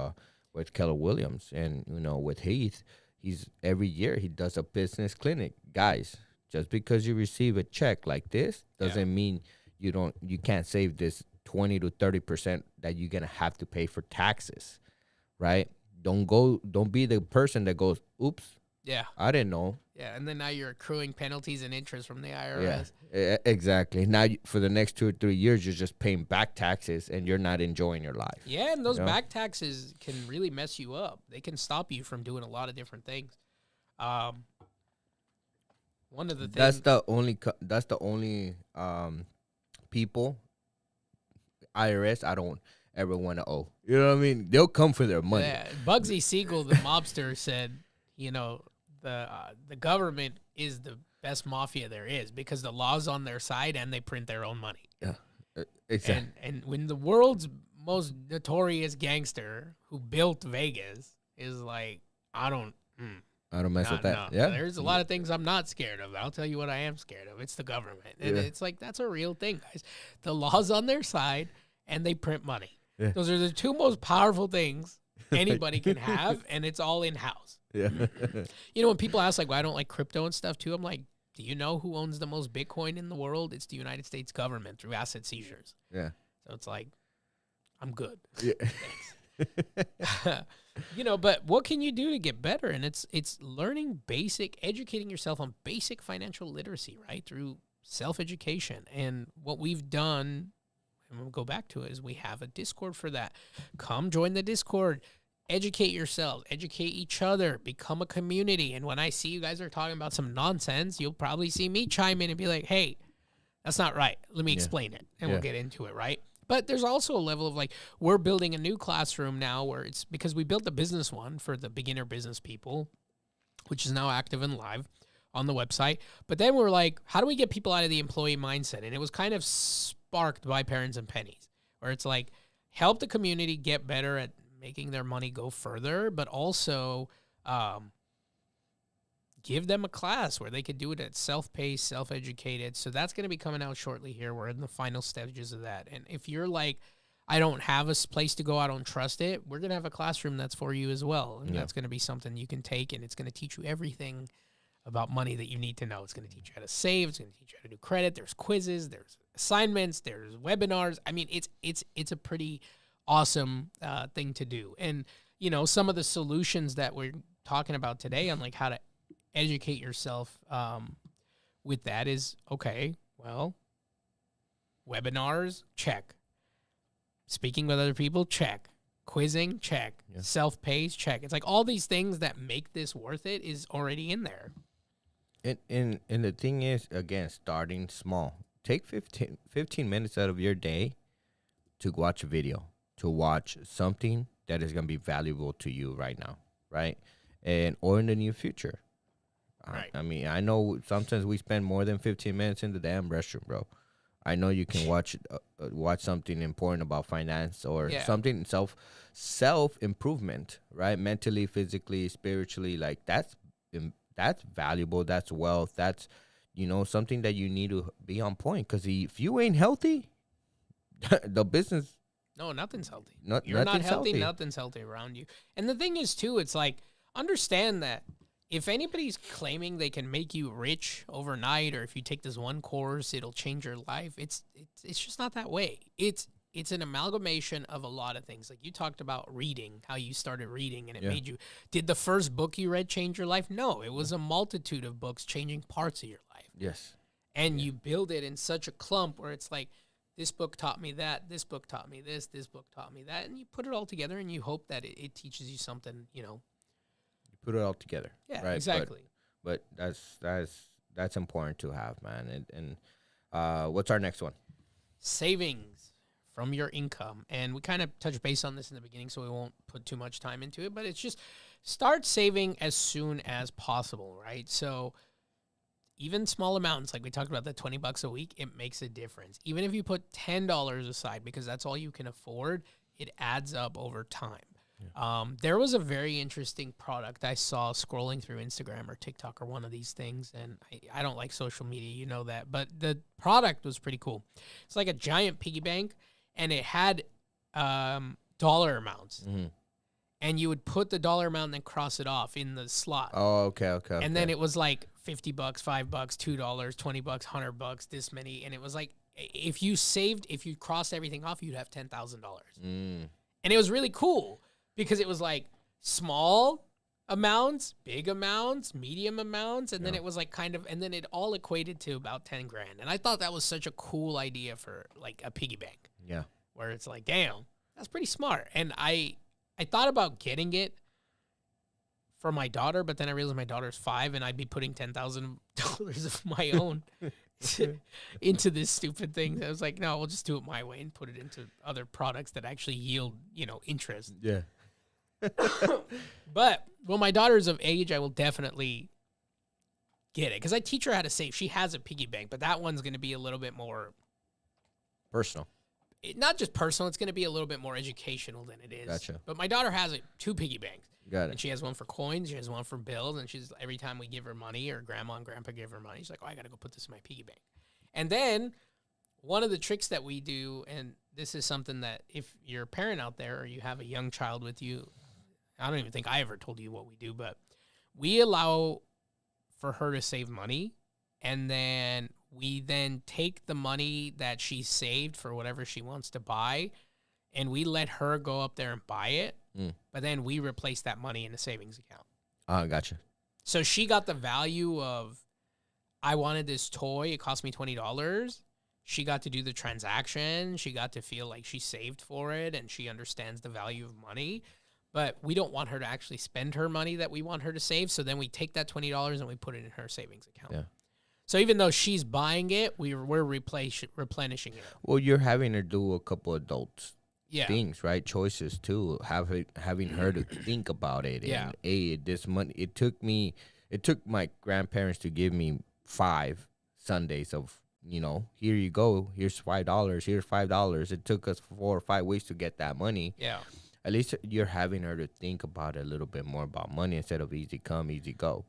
with Keller Williams. And, you know, with Heath, he's every year he does a business clinic. Guys, just because you receive a check like this doesn't mean you can't save this 20 to 30% that you're gonna have to pay for taxes, right? Don't be the person that goes, oops, I didn't know. Yeah, and then now you're accruing penalties and interest from the IRS. Yeah, exactly. Now for the next 2 or 3 years, you're just paying back taxes and you're not enjoying your life. Yeah, and those back taxes can really mess you up. They can stop you from doing a lot of different things. One of the things that's the only people IRS I don't ever want to owe. You know what I mean? They'll come for their money. Yeah, Bugsy Siegel, the mobster, said, you know, the government is the best mafia there is because the law's on their side and they print their own money. Yeah, exactly. And when the world's most notorious gangster who built Vegas is like, I don't mess with that. No. Yeah, there's a lot of things I'm not scared of. I'll tell you what I am scared of. It's the government. And it's like, that's a real thing, guys. The law's on their side and they print money. Yeah. Those are the two most powerful things anybody can have, and it's all in-house. Yeah. You know, when people ask, like, well, I don't like crypto and stuff, too, I'm like, do you know who owns the most Bitcoin in the world? It's the United States government through asset seizures. Yeah. So it's like, I'm good. Yeah. Thanks. You know, but what can you do to get better? And it's learning educating yourself on basic financial literacy, right? Through self-education. And what we've done, and we'll go back to it, is we have a Discord for that. Come join the Discord. Educate yourselves. Educate each other. Become a community. And when I see you guys are talking about some nonsense, you'll probably see me chime in and be like, hey, that's not right. Let me explain it. And we'll get into it, right? But there's also a level of like, we're building a new classroom now where it's because we built the business one for the beginner business people, which is now active and live on the website. But then we're like, how do we get people out of the employee mindset? And it was kind of sparked by Parents and Pennies, where it's like, help the community get better at making their money go further, but also give them a class where they could do it at self-paced, self-educated. So that's going to be coming out shortly here. We're in the final stages of that. And if you're like, I don't have a place to go, I don't trust it, we're going to have a classroom that's for you as well. And that's going to be something you can take, and it's going to teach you everything about money that you need to know. It's going to teach you how to save. It's going to teach you how to do credit. There's quizzes. There's assignments. There's webinars. I mean, it's a pretty awesome thing to do. And, you know, some of the solutions that we're talking about today on like how to educate yourself with that is, okay, well, webinars, check. Speaking with other people, check. Quizzing, check. Self-paced, check. It's like all these things that make this worth it is already in there. And the thing is, again, starting small. Take 15 minutes out of your day to watch a video, to watch something that is going to be valuable to you right now, right? And or in the near future. Right. I mean, I know sometimes we spend more than 15 minutes in the damn restroom, bro. I know you can watch something important about finance or something self improvement, right? Mentally, physically, spiritually, like that's valuable. That's wealth. That's something that you need to be on point. Because if you ain't healthy, the business. No, nothing's healthy. You're not healthy, nothing's healthy around you. And the thing is, too, it's like, understand that if anybody's claiming they can make you rich overnight, or if you take this one course, it'll change your life, it's just not that way. It's an amalgamation of a lot of things. Like you talked about reading, how you started reading, and it made you. Did the first book you read change your life? No, it was a multitude of books changing parts of your life. Yes. And you build it in such a clump where it's like, this book taught me that, this book taught me this book taught me that, and you put it all together and you hope that it teaches you something, You put it all together. Yeah, right? exactly. But that's important to have, man. And what's our next one? Savings from your income. And we kind of touched base on this in the beginning, so we won't put too much time into it, but it's just start saving as soon as possible, right? So even small amounts, like we talked about, that $20 a week, it makes a difference. Even if you put $10 aside, because that's all you can afford, it adds up over time. Yeah. There was a very interesting product I saw scrolling through Instagram or TikTok or one of these things, and I don't like social media, you know that, but the product was pretty cool. It's like a giant piggy bank, and it had dollar amounts. Mm-hmm. And you would put the dollar amount and then cross it off in the slot. Oh, okay. And then it was like $50, $5, $2, $20, $100, this many. And it was like, if you crossed everything off, you'd have $10,000. And it was really cool because it was like small amounts, big amounts, medium amounts. And then it was like and then it all equated to about 10 grand. And I thought that was such a cool idea for like a piggy bank. Yeah. Where it's like, damn, that's pretty smart. And I thought about getting it for my daughter, but then I realized my daughter's 5 and I'd be putting $10,000 of my own into this stupid thing. I was like, no, we'll just do it my way and put it into other products that actually yield, interest. Yeah. But when my daughter's of age, I will definitely get it because I teach her how to save. She has a piggy bank, but that one's going to be a little bit more personal. Not just personal, it's going to be a little bit more educational than it is. Gotcha. But my daughter has 2 piggy banks. Got it. And she has one for coins, she has one for bills, and every time we give her money or grandma and grandpa give her money, she's like, oh, I got to go put this in my piggy bank. And then one of the tricks that we do, and this is something that if you're a parent out there or you have a young child with you, I don't even think I ever told you what we do, but we allow for her to save money, and then we then take the money that she saved for whatever she wants to buy, and we let her go up there and buy it, but then we replace that money in a savings account. Oh, gotcha. So she got the value of, I wanted this toy, it cost me $20. She got to do the transaction. She got to feel like she saved for it, and she understands the value of money. But we don't want her to actually spend her money that we want her to save, so then we take that $20 and we put it in her savings account. Yeah. So even though she's buying it, we're replenishing it. Well, you're having her do a couple adult things, right? Choices too. Having her to think about it. Yeah. And, hey, this money. It took my grandparents to give me 5 Sundays of, here you go. Here's $5. Here's $5. It took us 4 or 5 weeks to get that money. Yeah. At least you're having her to think about it a little bit more about money instead of easy come, easy go.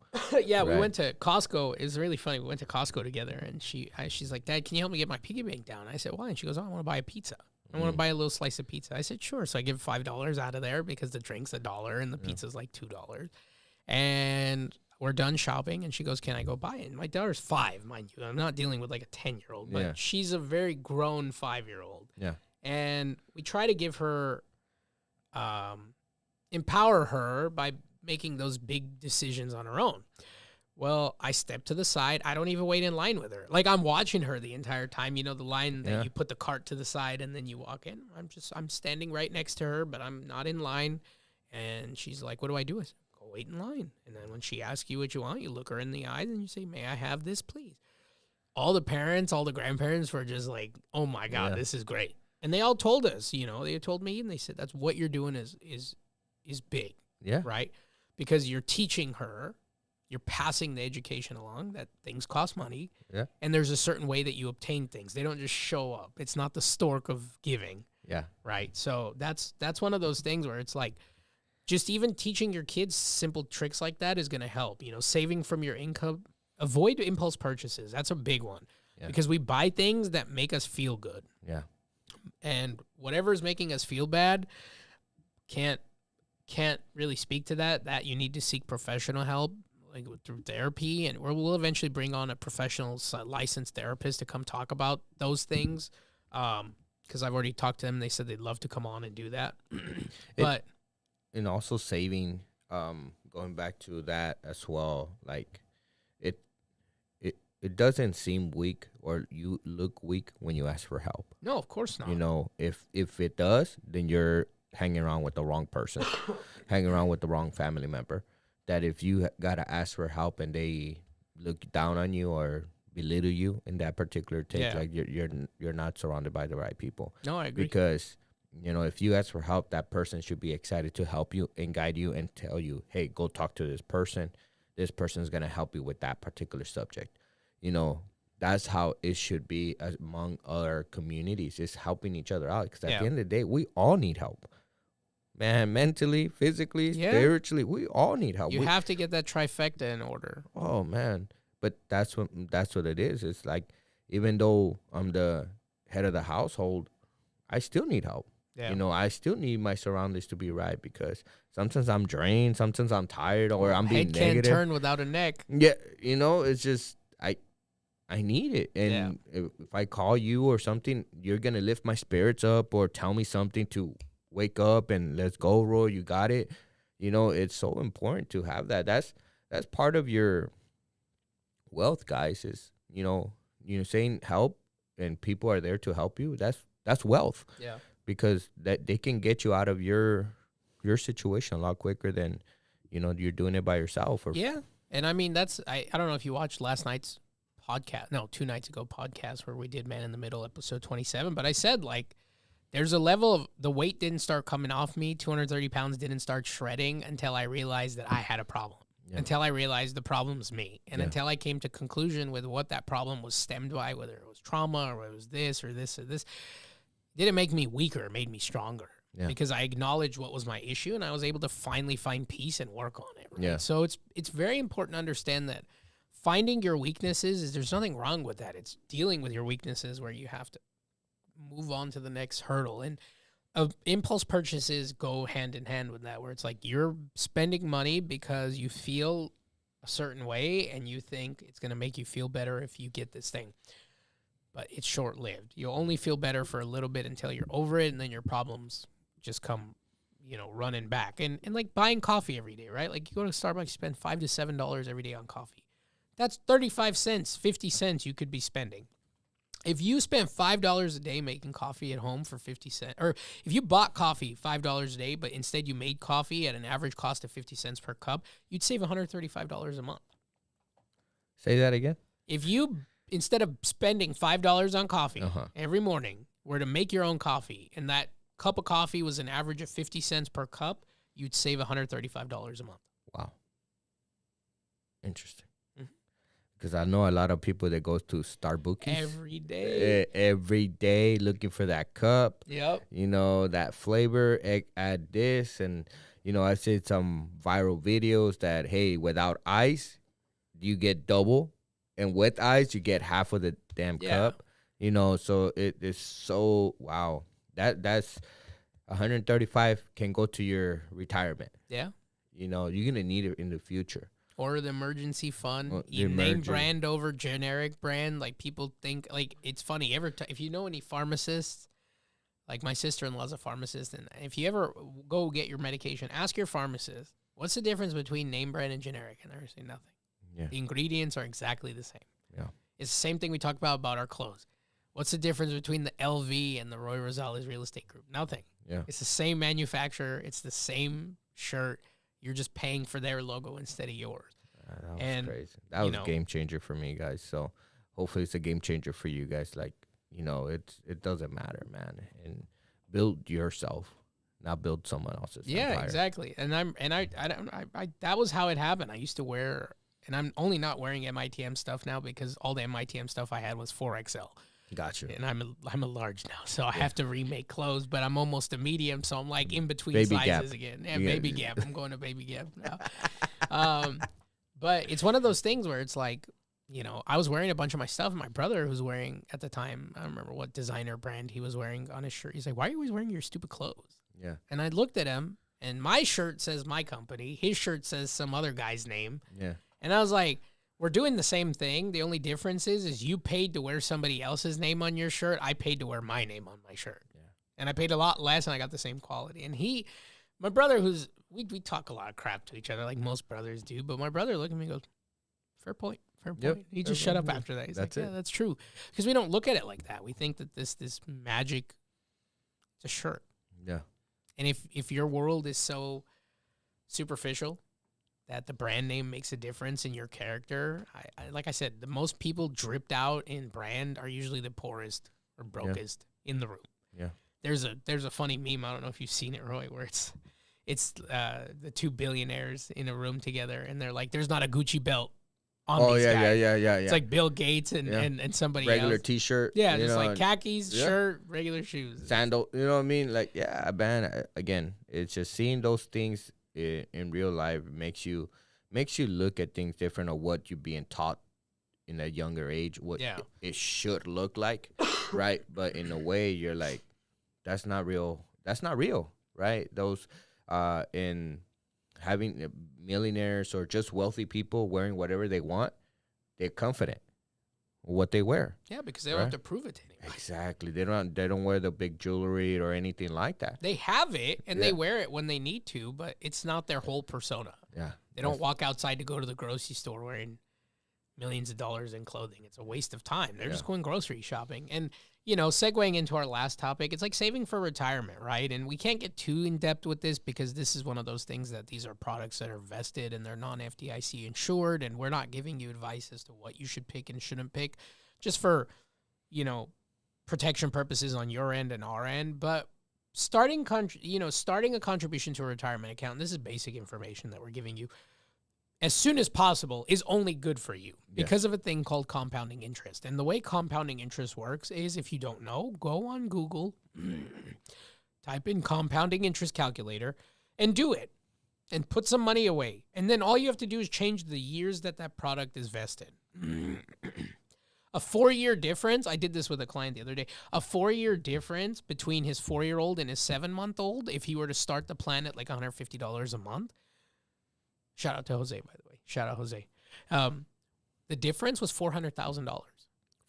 Yeah, right? We went to Costco. It was really funny. We went to Costco together, and she's like, Dad, can you help me get my piggy bank down? I said, why? And she goes, oh, I want to buy a pizza. I want to buy a little slice of pizza. I said, sure. So I give $5 out of there because the drink's $1 and the pizza's like $2. And we're done shopping, and she goes, can I go buy it? And my daughter's 5, mind you. I'm not dealing with like a 10-year-old, but she's a very grown 5-year-old. Yeah. And we try to give her... empower her by making those big decisions on her own. Well, I step to the side. I don't even wait in line with her. Like, I'm watching her the entire time. The line that you put the cart to the side and then you walk in. I'm standing right next to her, but I'm not in line. And she's like, what do I do? I said, go wait in line. And then when she asks you what you want, you look her in the eyes and you say, may I have this, please? All the parents, all the grandparents were just like, oh my God, this is great. And they all told us, they told me, and they said, that's what you're doing is big, Yeah. right? Because you're teaching her, you're passing the education along that things cost money. Yeah. And there's a certain way that you obtain things. They don't just show up. It's not the stork of giving. Yeah. Right. So that's one of those things where it's like, just even teaching your kids simple tricks like that is going to help. Saving from your income, avoid impulse purchases. That's a big one, because we buy things that make us feel good. Yeah. And whatever is making us feel bad can't really speak to that. That you need to seek professional help, like through therapy, and we'll eventually bring on a professional licensed therapist to come talk about those things. Because I've already talked to them. They said they'd love to come on and do that. And also saving, going back to that as well, like it doesn't seem weak or you look weak when you ask for help. No, of course not. If it does, then you're hanging around with the wrong person, hanging around with the wrong family member. That if you gotta ask for help and they look down on you or belittle you in that particular take, like you're not surrounded by the right people. No, I agree. Because if you ask for help, that person should be excited to help you and guide you and tell you, hey, go talk to this person. This person is gonna help you with that particular subject. That's how it should be among other communities, is helping each other out. Because at the end of the day, we all need help. Man, mentally, physically, spiritually, we all need help. You have to get that trifecta in order. Oh, man. But that's what it is. It's like, even though I'm the head of the household, I still need help. Yeah. I still need my surroundings to be right, because sometimes I'm drained, sometimes I'm tired, or I'm being negative. Head can't turn without a neck. Yeah, it's just I need it. And if I call you or something, you're going to lift my spirits up or tell me something to wake up and let's go, Roy, you got it. It's so important to have that. That's part of your wealth, guys, is, saying help and people are there to help you. That's wealth. Yeah. Because that they can get you out of your situation a lot quicker than, you're doing it by yourself. Yeah. And I mean, I don't know if you watched last night's podcast, 2 nights ago podcast where we did Man in the Middle, episode 27. But I said, like, there's a level of the weight didn't start coming off me. 230 pounds didn't start shredding until I realized that I had a problem. Yeah. Until I realized the problem's me. And until I came to conclusion with what that problem was stemmed by, whether it was trauma or it was this or this or this, didn't make me weaker. It made me stronger. Yeah. Because I acknowledged what was my issue and I was able to finally find peace and work on it. Right? Yeah. So it's very important to understand that finding your weaknesses there's nothing wrong with that. It's dealing with your weaknesses where you have to move on to the next hurdle. And impulse purchases go hand in hand with that, where it's like you're spending money because you feel a certain way and you think it's going to make you feel better if you get this thing. But it's short-lived. You'll only feel better for a little bit until you're over it, and then your problems just come, running back. And like buying coffee every day, right? Like you go to Starbucks, you spend $5 to $7 every day on coffee. That's 35 cents, 50 cents you could be spending. If you spent $5 a day making coffee at home for 50 cents, or if you bought coffee $5 a day, but instead you made coffee at an average cost of 50 cents per cup, you'd save $135 a month. Say that again? If you, instead of spending $5 on coffee every morning, were to make your own coffee, and that cup of coffee was an average of 50 cents per cup, you'd save $135 a month. Wow. Interesting. Because I know a lot of people that go to Starbucks every day looking for that cup. Yep. That flavor, add this. And, I've seen some viral videos that, hey, without ice, you get double. And with ice, you get half of the damn cup. So it is so, wow. That's 135 can go to your retirement. Yeah. You're going to need it in the future. Or the emergency fund, name brand over generic brand. Like people think, like it's funny. If you know any pharmacists, like my sister-in-law's a pharmacist, and if you ever go get your medication, ask your pharmacist, what's the difference between name brand and generic? And they're saying nothing. Yeah. The ingredients are exactly the same. Yeah. It's the same thing we talk about our clothes. What's the difference between the LV and the Roy Rosales Real Estate Group? Nothing. Yeah. It's the same manufacturer. It's the same shirt. You're just paying for their logo instead of yours. That was crazy. That was a game changer for me, guys. So hopefully it's a game changer for you guys. Like, it doesn't matter, man. And build yourself, not build someone else's empire. Exactly. And I that was how it happened. I used to wear, and I'm only not wearing MITM stuff now because all the MITM stuff I had was 4XL. Gotcha. And I'm a large now, so I have to remake clothes, but I'm almost a medium, so I'm like in between Baby sizes Gap. again. Yeah, Baby Gap. I'm going to Baby Gap now. But it's one of those things where it's like, I was wearing a bunch of my stuff. And my brother, who's wearing at the time, I don't remember what designer brand he was wearing on his shirt. He's like, "Why are you always wearing your stupid clothes?" Yeah. And I looked at him, and my shirt says my company. His shirt says some other guy's name. Yeah. And I was like, we're doing the same thing. The only difference is you paid to wear somebody else's name on your shirt. I paid to wear my name on my shirt. Yeah. And I paid a lot less, and I got the same quality. And my brother, we talk a lot of crap to each other like most brothers do, but my brother looked at me and goes, fair point. Yep. He just shut up after that. He's That's like, it. yeah, that's true. Because we don't look at it like that. We think that this magic, it's a shirt. Yeah. And if your world is so superficial that the brand name makes a difference in your character, I like I said, the most people dripped out in brand are usually the poorest or brokest in the room. Yeah. There's a funny meme, I don't know if you've seen it, Roy, where it's the two billionaires in a room together, and they're like, "There's not a Gucci belt on these guys." Yeah. It's like Bill Gates and somebody regular else. T-shirt. Yeah, just like khakis, Yeah. shirt, regular shoes. Sandal. You know what I mean? Like, yeah, man. Again, it's just seeing those things in real life makes you look at things different, or what you're being taught in a younger age, what it should look like, right? But in a way, you're like, that's not real. That's not real, right? Those in having millionaires or just wealthy people wearing whatever they want, they're confident with what they wear. Yeah, because they don't have to prove it to anybody. Exactly. They don't wear the big jewelry or anything like that. They have it, and they wear it when they need to, but it's not their whole persona. Yeah. They don't walk outside to go to the grocery store wearing millions of dollars in clothing. It's a waste of time. They're just going grocery shopping. And, segueing into our last topic, it's like saving for retirement, right? And we can't get too in-depth with this because this is one of those things that these are products that are vested and they're non-FDIC insured, and we're not giving you advice as to what you should pick and shouldn't pick just for, protection purposes on your end and our end. But starting a contribution to a retirement account, and this is basic information that we're giving you, as soon as possible is only good for you because of a thing called compounding interest. And the way compounding interest works is, if you don't know, go on Google, type in compounding interest calculator, and do it, and put some money away. And then all you have to do is change the years that product is vested. A 4-year difference, I did this with a client the other day, a 4-year difference between his 4-year-old and his 7-month-old, if he were to start the plan at like $150 a month. Shout out to Jose, by the way. Shout out Jose. The difference was $400,000.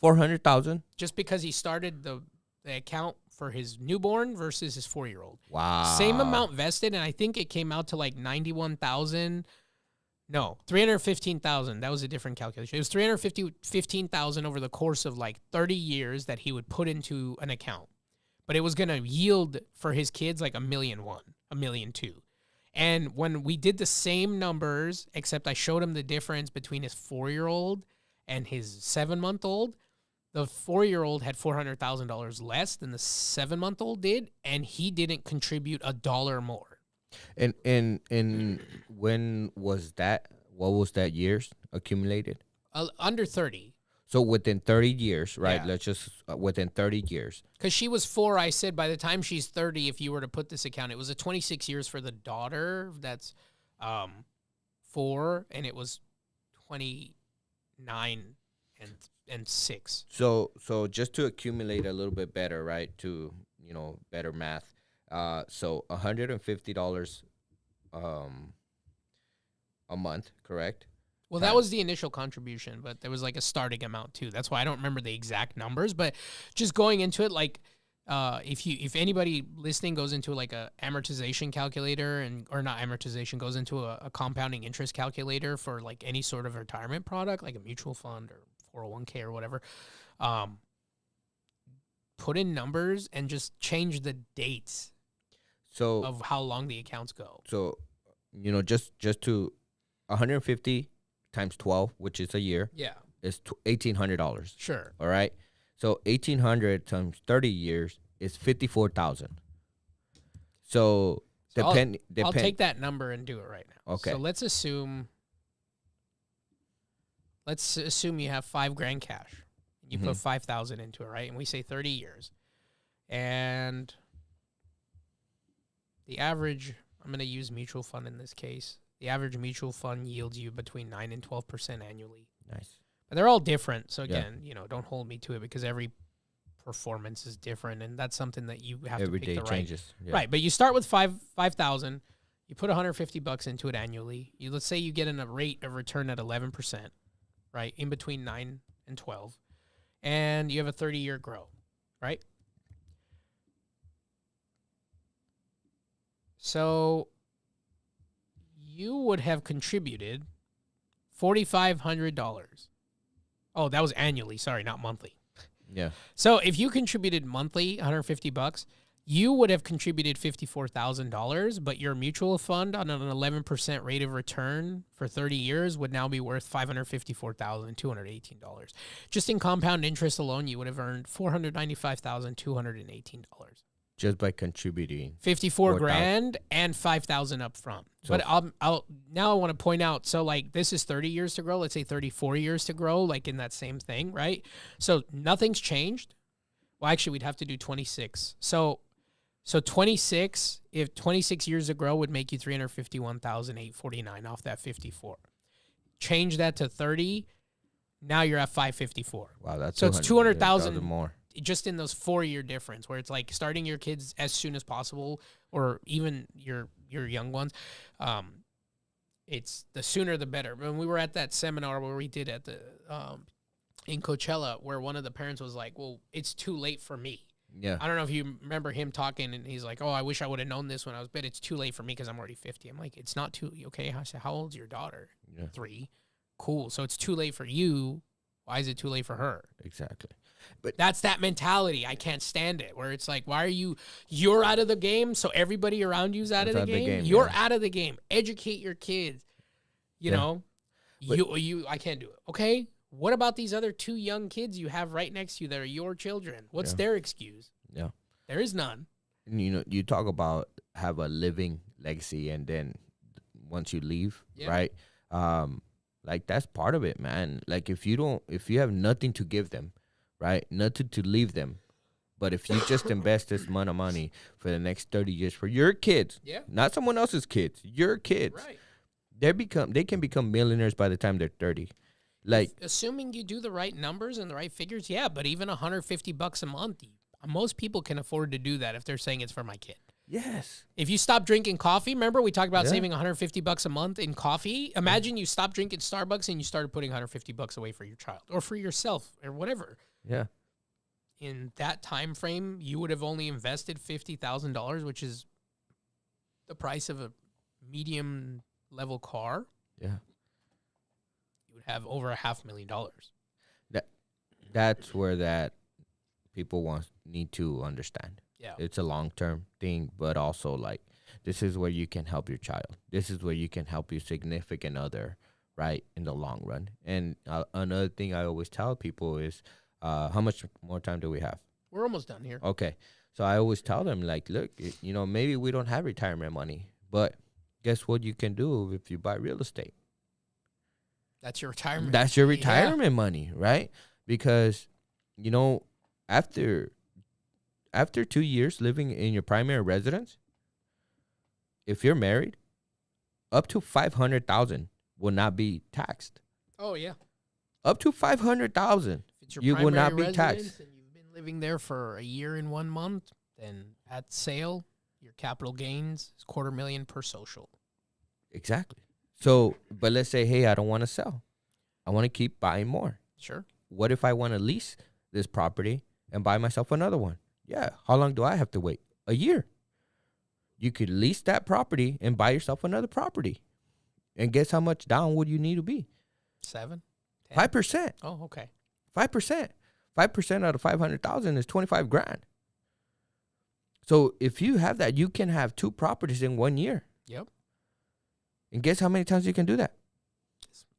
$400,000. Just because he started the account for his newborn versus his 4-year-old. Wow. Same amount vested, and I think it came out to like $91,000. No, $315,000. That was a different calculation. It was $315,000 over the course of like 30 years that he would put into an account. But it was going to yield for his kids like $1.1 million, $1.2 million. And when we did the same numbers, except I showed him the difference between his 4-year-old and his 7-month-old, the 4-year-old had $400,000 less than the 7-month-old did, and he didn't contribute $1 more. And when was that? What was that years accumulated? Under 30. So within 30 years, right? Yeah. Let's just within 30 years. Because she was 4, I said by the time she's 30, if you were to put this account, it was a 26 years for the daughter. That's 4, and it was 29 and 6. So just to accumulate a little bit better, right? To better math. So $150 a month, correct? Well, that was the initial contribution, but there was like a starting amount too. That's why I don't remember the exact numbers, but just going into it, like if anybody listening goes into like a amortization calculator or not amortization, goes into a compounding interest calculator for like any sort of retirement product, like a mutual fund or 401k or whatever, put in numbers and just change the dates of how long the accounts go. So, just to 150 times 12, which is a year. Yeah. Is $1,800. Sure. All right. So 1,800 times 30 years is 54,000. So So depend. I'll take that number and do it right now. Okay. So let's assume you have $5,000 cash. You put 5,000 into it, right? And we say 30 years. And the average, I'm going to use mutual fund in this case. The average mutual fund yields you between 9 and 12% annually. Nice. But they're all different. So again, don't hold me to it because every performance is different, and that's something that you have Every to pick day the changes. right. Yeah. Right, but you start with 5,000. You put $150 into it annually. Let's say you get a rate of return at 11%, right, in between 9 and 12, and you have a 30-year grow, right? So you would have contributed $4,500. Oh, that was annually. Sorry, not monthly. Yeah. So if you contributed monthly $150, you would have contributed $54,000, but your mutual fund on an 11% rate of return for 30 years would now be worth $554,218. Just in compound interest alone, you would have earned $495,218. Just by contributing 54 grand and 5,000 up front. So but now I want to point out, so like this is 30 years to grow, let's say 34 years to grow, like in that same thing, right? So nothing's changed. Well, actually we'd have to do 26. So 26, if 26 years to grow would make you 351,849 off that 54. Change that to 30, now you're at 554. Wow, that's so it's 200,000 more. Just in those 4-year difference, where it's like starting your kids as soon as possible, or even your young ones. It's the sooner the better. When we were at that seminar where we did at the in Coachella, where one of the parents was like, "Well, it's too late for me." Yeah. I don't know if you remember him talking, and he's like, "Oh, I wish I would have known this when I was big. It's too late for me because I'm already 50." I'm like, "It's not too okay." I said, "How old's your daughter?" Yeah. 3. Cool. So it's too late for you. Why is it too late for her? Exactly. But that's that mentality. I can't stand it. Where it's like, why are you're out of the game, so everybody around you's out of the game. You're out of the game. Educate your kids. You know, but I can't do it. Okay. What about these other 2 young kids you have right next to you that are your children? What's their excuse? Yeah. There is none. And, you talk about have a living legacy, and then once you leave, right? Like that's part of it, man. Like if you have nothing to give them, right? Nothing to leave them. But if you just invest this amount of money for the next 30 years for your kids, not someone else's kids, your kids, right? They can become millionaires by the time they're 30. Like assuming you do the right numbers and the right figures, but even $150 a month, most people can afford to do that if they're saying it's for my kid. Yes. If you stop drinking coffee, remember we talked about saving $150 a month in coffee? Imagine you stopped drinking Starbucks and you started putting $150 away for your child or for yourself or whatever. Yeah. In that time frame, you would have only invested $50,000, which is the price of a medium level car. Yeah. You would have over $500,000. That's where that people need to understand. Yeah. It's a long-term thing, but also like this is where you can help your child. This is where you can help your significant other, right, in the long run. And another thing I always tell people is how much more time do we have? We're almost done here. Okay. So I always tell them, like, look, maybe we don't have retirement money, but guess what you can do if you buy real estate? That's your retirement. That's your retirement money, right? Because, after 2 years living in your primary residence, if you're married, up to $500,000 will not be taxed. Oh yeah, up to $500,000, you will not be taxed. And you've been living there for a year and 1 month, then at sale, your capital gains is $250,000 per social. Exactly. So, but let's say, hey, I don't want to sell. I want to keep buying more. Sure. What if I want to lease this property and buy myself another one? Yeah. How long do I have to wait? A year. You could lease that property and buy yourself another property. And guess how much down would you need to be? 7? 5%. Oh, okay. 5%. 5% out of 500,000 is 25 grand. So if you have that, you can have 2 properties in 1 year. Yep. And guess how many times you can do that?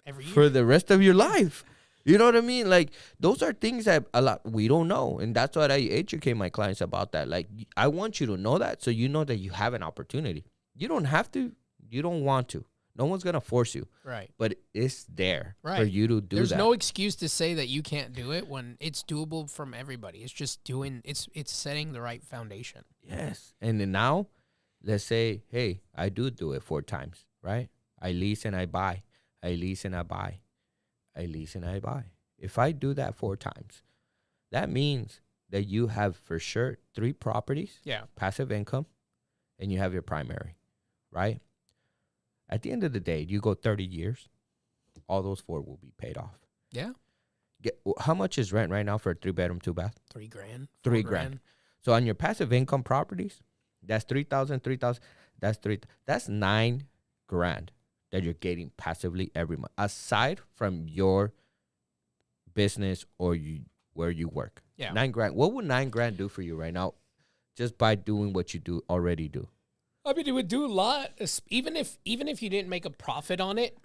Every year. For the rest of your life. You know what I mean? Like, those are things that a lot we don't know. And that's what I educate my clients about that. Like, I want you to know that so you know that you have an opportunity. You don't have to. You don't want to. No one's going to force you. Right. But it's there Right. for you to do There's that. no excuse to say that you can't do it when it's doable from everybody. It's just it's setting the right foundation. Yes. And then now, let's say, hey, I do it 4 times, right? I lease and I buy. I lease and I buy. I lease and I buy. If I do that 4 times, that means that you have for sure 3 properties, Yeah. passive income, and you have your primary, right? At the end of the day, you go 30 years, all those 4 will be paid off. Yeah. How much is rent right now for a 3-bedroom, 2-bath? $3,000. 3 grand. So on your passive income properties, that's 3,000. That's 9 grand that you're getting passively every month, aside from your business or where you work. Yeah. 9 grand. What would 9 grand do for you right now, just by doing what you already do? I mean, it would do a lot, even if you didn't make a profit on it.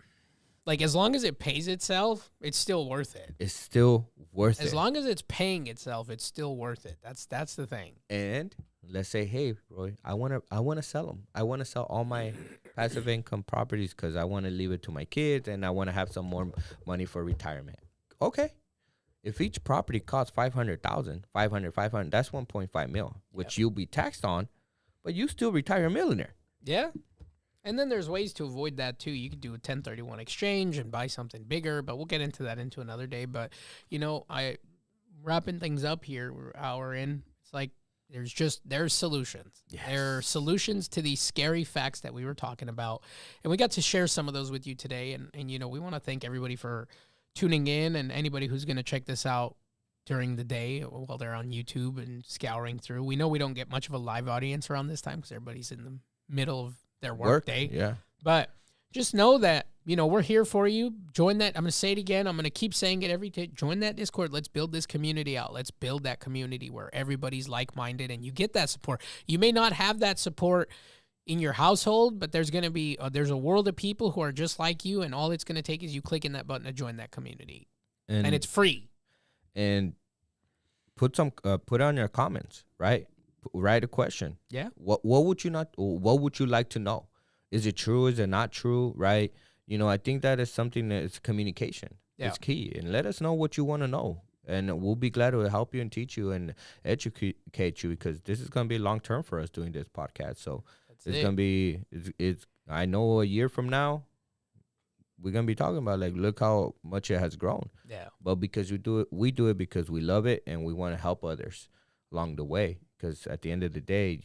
Like, as long as it pays itself, it's still worth it. It's still worth it. As long as it's paying itself, it's still worth it. That's the thing. And let's say, hey, Roy, I want to sell them. I want to sell all my passive income properties because I want to leave it to my kids and I want to have some more money for retirement. Okay. If each property costs $500,000, 500, that's 1.5 mil, which you'll be taxed on, but you still retire a millionaire. Yeah. And then there's ways to avoid that too. You could do a 1031 exchange and buy something bigger, but we'll get into that into another day. But, I wrapping things up here, we're an hour in. It's like there's solutions. Yes. There are solutions to these scary facts that we were talking about. And we got to share some of those with you today. And we want to thank everybody for tuning in, and anybody who's going to check this out during the day while they're on YouTube and scouring through. We know we don't get much of a live audience around this time because everybody's in the middle of their work day. Yeah. But just know that, we're here for you. Join that. I'm going to say it again. I'm going to keep saying it every day. Join that Discord. Let's build this community out. Let's build that community where everybody's like-minded and you get that support. You may not have that support in your household, but there's going to be, there's a world of people who are just like you, and all it's going to take is you clicking that button to join that community. And it's free. And put on your comments, right? Write a question. Yeah. What would you like to know? Is it true? Is it not true? Right? I think that is something that is communication. Yeah. It's key. And let us know what you want to know. And we'll be glad to help you and teach you and educate you, because this is going to be long term for us doing this podcast. So it's going to be, I know a year from now, we're going to be talking about, like, look how much it has grown. Yeah. But because we do it because we love it and we want to help others along the way. Because at the end of the day,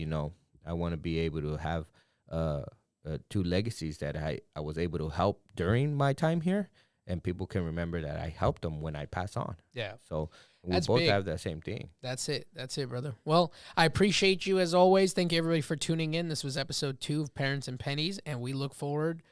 I want to be able to have 2 legacies that I was able to help during my time here, and people can remember that I helped them when I pass on. Yeah. So we That's both big. have that same thing. That's it, brother. Well, I appreciate you as always. Thank you, everybody, for tuning in. This was episode 2 of Parents and Pennies, and we look forward